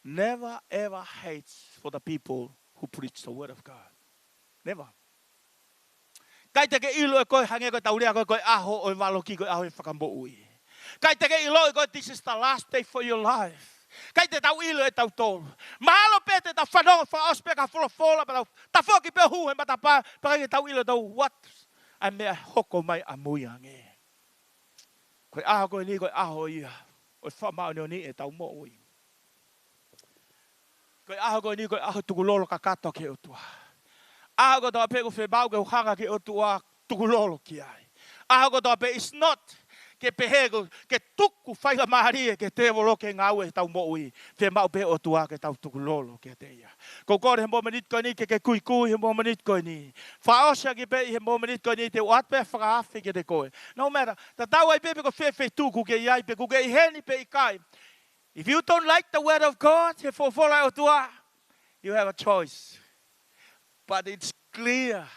Never ever hates for the people who preach the word of God. Never. Kai te ke ilo e koe hange koe taurea koe aho o waloki koe aho e whakambo ui. Kai te ke ilo e koe this is the last day for your life. Kai te tau ilo e tau tōru. Mahalo pe te tau whanonga whaos pe ka wholofola. Ta whoki pe hu he matapa. Paka ke tau ilo tau what? Ai mea hoko mai a muiange. Koe aho koe ni koe aho ia. O whamao ni o ni e tau mo ui. Koe aho koe ni koe aho tukulolo ka kato ke o tua. Aho koe tau pe ko whebau ke uhanga ke o tua tukulolo ki ai. Aho koe tau pe it's not. Ke pehego, ke tuku whaila maharie, ke te wolo ke ngāue tau moui, te mau pe o tua ke tau tuku lolo ke te ia. Ko kore he momanit koe ni, ke kui he momanit koe ni. Whaosha ki pe he momanit koe ni, te watpe whakaafi ke te koe. No matter, ta tau ai pepe ko whewhe tuku ke iai, pe kuke I heni pe I kai. If you don't like the word of God, he whawhola o tua, you have a choice. But it's clear,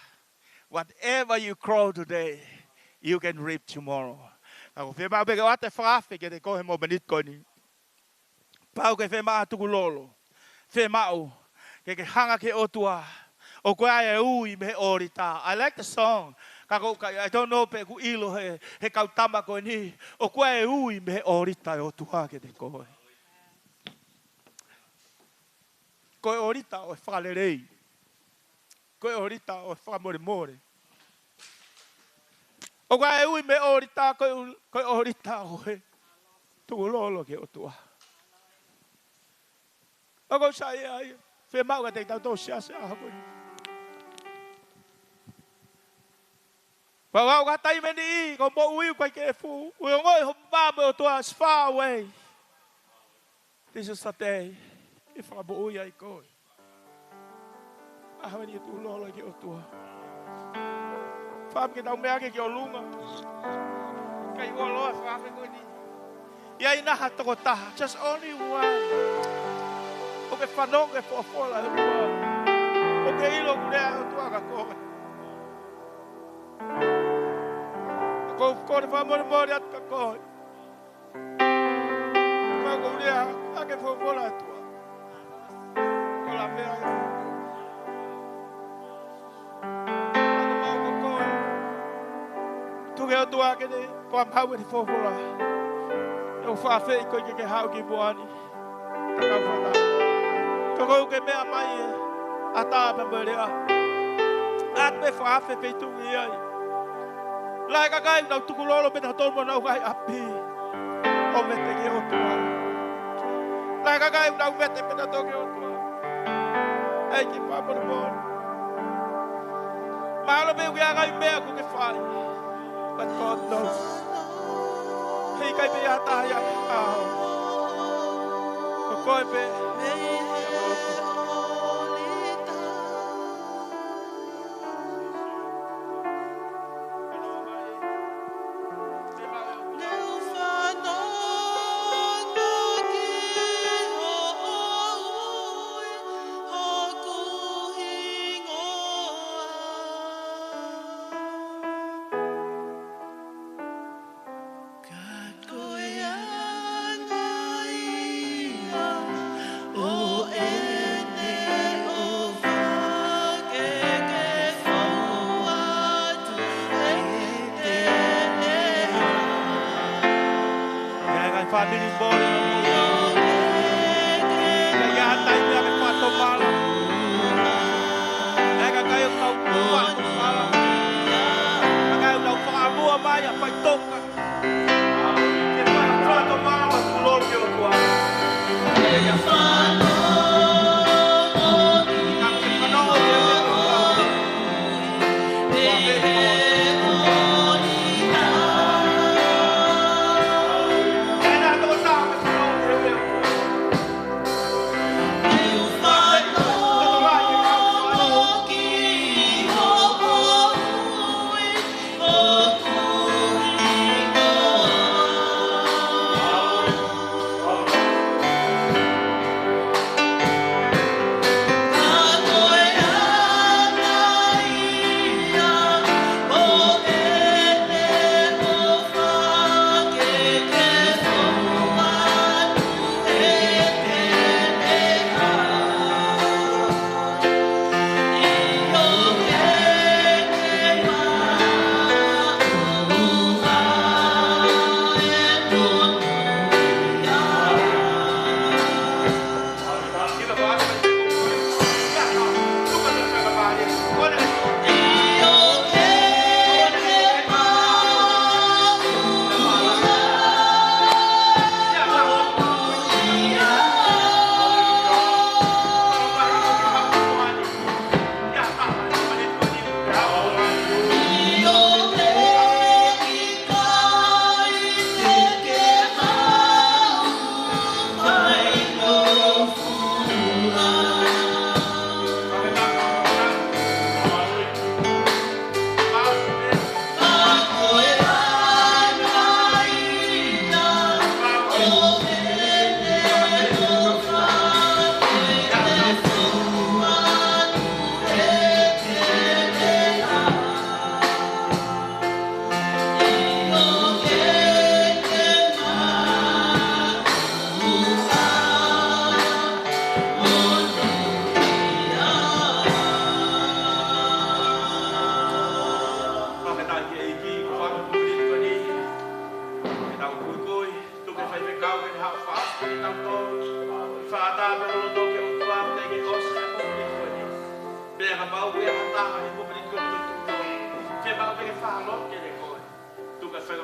whatever you grow today, you can reap tomorrow. Ako whemau peke o ate whaafe ke te kohe mo manit koe ni. Pau ke whemau tuku lolo. Whemau ke hanga ke otua. O koe ai e ui me he orita. I like the song. I don't know pe ku ilo he kautama koe ni. O koe ai e ui me he orita e otua ke te koe. Koe orita o e whalerei. Koe orita o e whamore more. O ka e ui me orita, koe orita o he tukulolo ke o tua. O ko sa ia ia, whemau ka te tau tō siase a hako ni. Wau ka tai meni I, ko mo ui kai ke fu, ui o ngoi homba me o tua, it's far away. This is the day, I whakabo ui ai koe. A hawa ni e tukulolo ke o tua. Fam ke tau mea ke o lunga. Kai ua loa whaafe koe ni. Ia ina ha toko taha. Just only one. O ke whanonga e whaafola he ua. O ke ilo kurea o tuaka koe. A kou kore whamore mori atu ka koe. Kau kurea a ke whaafola e tua. Kola mea e. Tuke o tua ke ne, ko am hau e te whawhora. E o whawhi koe ke hau ki buani. Takau whata. Toko ke mea mai e, a tāpa mere a. At me whawhi pe tungi ai. Lai ka kai nau tukulolo me na tolmo nau kai api. O mete ke o tua. Lai ka kai nau mete me na toke o tua. Ei ki whamore mori. Mahalo me uki a kai mea ku ke whai. But God knows. Hei kai pe ata ya au. Ko koe pe.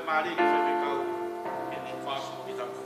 mari ke fe kau ke ni fas ki ta ko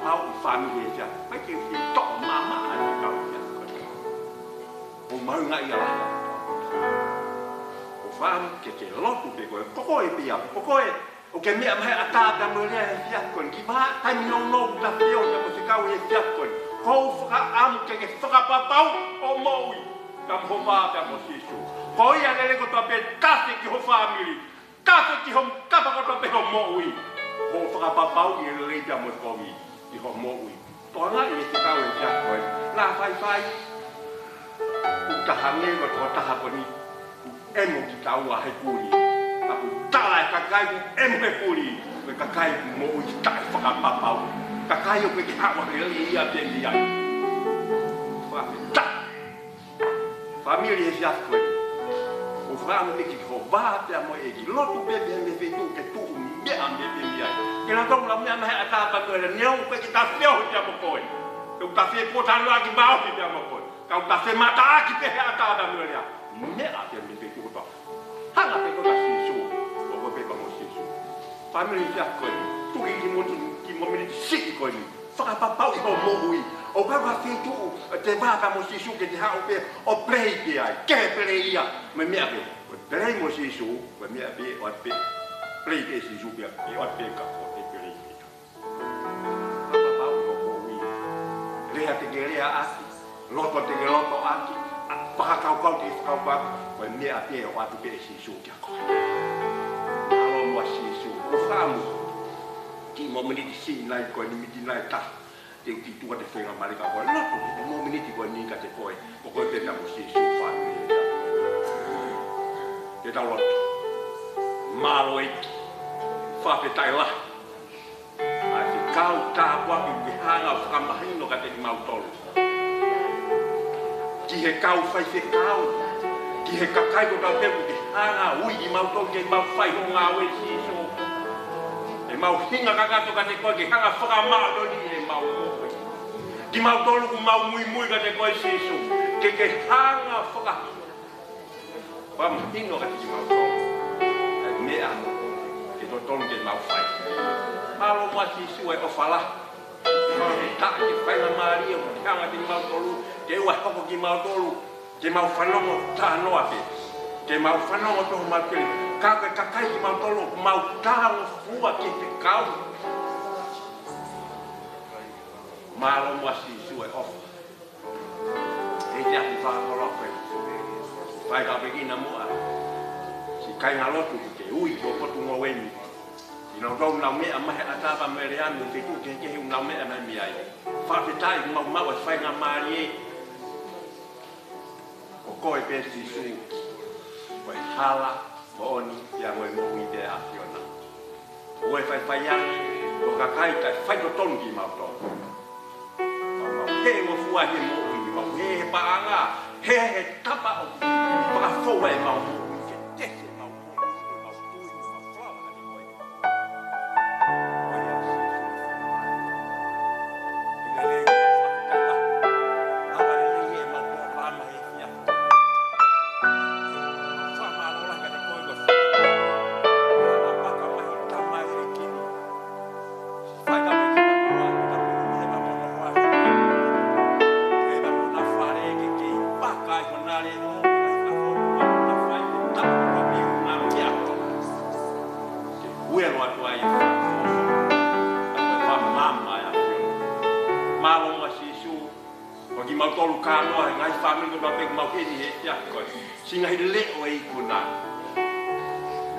papau i family ya mai ke to mama ai ka ya o mai ngai ala o fam ke lotu pe ko e pia ko e o ke me mai ata da mo le ya kon ki ba ai no da pio da mo se ka o ya kon ko fa am ke fa papau o moi ka mo ba da mo sisu ko ia le ko to pe kasi ki ho family kasi ki ho ka ba ko to pe ho moi ko fa papau i le da mo ko mi i ho moi to nga i se ka o ya kon la fai ta hange ko to ta ha ko ni emo ki ka wa he puli aku tala ka kai emo he puli ka kai mo i ta fa papau ka kai o ke ha wa le ia pe ia fa ta família já foi o framo tem que roubar até a mulher que logo bebe me feito que tu me ande bebe aí que não tão lá minha mãe atava com ele não porque tá feio de amor eu tá feio botar lá que mal de amor que tá feio matar que te atava da mulher me até me feito que tá hanga pego da sisu ou vou pegar o sisu família já foi tu que momento de siku coi fa papau o morui o pega feito te va para mo sisu que te ha o play de ai que play ia me ave o play mo sisu me ave o pe play de sisu que o pe ka o te play papau o morui rea te gerea asi loto te loto aki pa ka te ka pa me ave o atu pe sisu que ko alo mo sisu o famu ki mo meni di sin lai ko ni miti lai ta te ki tu te fenga mali ka ko no mo meni ti ko ni ka te ko ko te ta mo si su fa ni te ta lo malo e fa te tai la a te kau ta kwa ki hanga fa ma hino ka te mau tolu ki he kau fai se kau ki he ka kai ko ta te ki hanga ui ki mau tolu ke mau fai ho nga we si so e mau hinga kakato ka te koe ki hanga whakamado ni e mau koe. Ki mau tolu ku mau mui ka te koe sisu. Ke hanga whaka. Wam hino ka te ki mau tolu. E mea ke to tolu ke mau whai. Malo mua sisu e o whala. E ta ke whainga maari e ki hanga te mau tolu. Ke ua hoko ki mau tolu. Ke mau whanongo ta noa pe. Ke mau whanongo tohu mau kiri. Kaka kakai ki mau tolu mau tau fua ki te kau. Malo mua sisu e ofa. E te ati whakakolo koe. Whai ka pekina mua. Si kai ngā lotu ki te ui ko potu ngō weni. I nau tau nau mea mahe atapa Merrylands te tu ke kehi nau mea mai mi ai. Whawhetai mau mau e whai ngā maari e. Ko koe pe sisu. Koe hala. Mooni ya ngoi mo ui te afiona. Ue fai yangi, o kakai tai fai to tongi mau to. Mau he mo fua he mo ui, mau he paanga, he tapa o paka foa e mau ui, ke tese mau ui, mau tui, mau flava ni koe. Oia si. Igale ko whakatala. Awa le le mau ko ama he fia. Ki mau tolu kanoa ngai family ko pe mau heni he ya ko singa hi le o Ikuna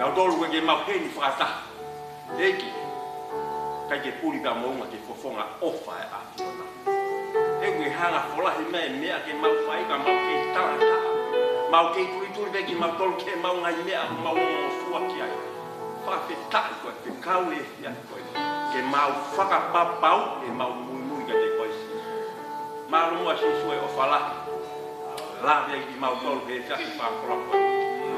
na tolu ko ki mau heni frata eki kai ke puli ka mo ma ke fofonga ofa e afiona e ngi hanga fola hi me ke mau fai ka mau ke tata mau ke tuli be ki mau tolu ke mau ngai me mau fua ki ai fa pe ta ko te kaule ya ko ke mau faka papau e mau mui ka te ko Malu mua sisu e o whala. La via ki mau tolu ke te ahi whakoloko.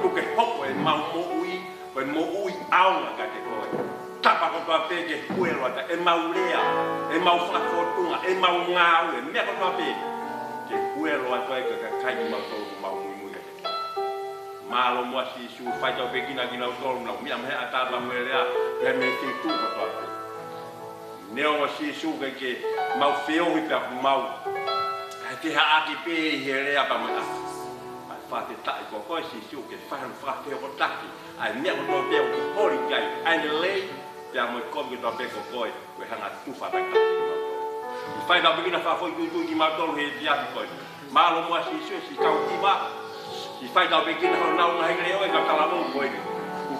Luke hoko e mau mo ui aunga ka te koe. Tapa ko toa pe ke huelua ta e mau lea, e mau whakafotunga, e mau ngāu e mea ko toa pe. Ke huelua toa e ka kai ki mau tolu mau mui ka te koe. Malu mua sisu whaitau pe kina ki nau tolu nau mea mehe ataba mwelea e me te tu ko toa pe. Neo si su ke mau feo i pe mau. Ke ha aki pe he rea pa mo. Ai fa te tai ko si su ke fa feo ko taki. Ai me ko no be ko hori kai. Ai le ya mo ko ke do be ko koi. Ko hanga tu fa ta taki. I fai da begina fa foi tu i ma do he dia ko. Malo mo si kau tiba. I fai da begina ho na una he o ka kala mo ko.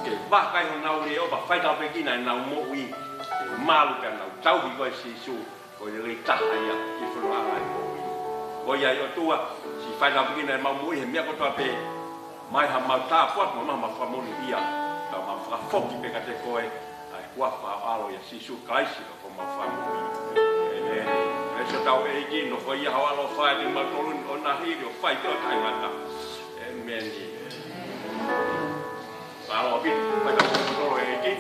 Ke ba kai ho na o le o ba fai da begina na mo wi. Malu kan nau tau hi koi si su ko le taha ia ki fulu ala ko ia yo tua si fai da begina ma mui he mea ko toa pe mai ha mau ta puat ma ma fa moni ia ta ma fa foki pe ka te koe ai kua fa alo ia si su kaisi ko ma fa moni e so tau e ki no ko ia ha alo fa ni ma ko ona hi o fai ko tai mata e meni alo bi fai da ko e ki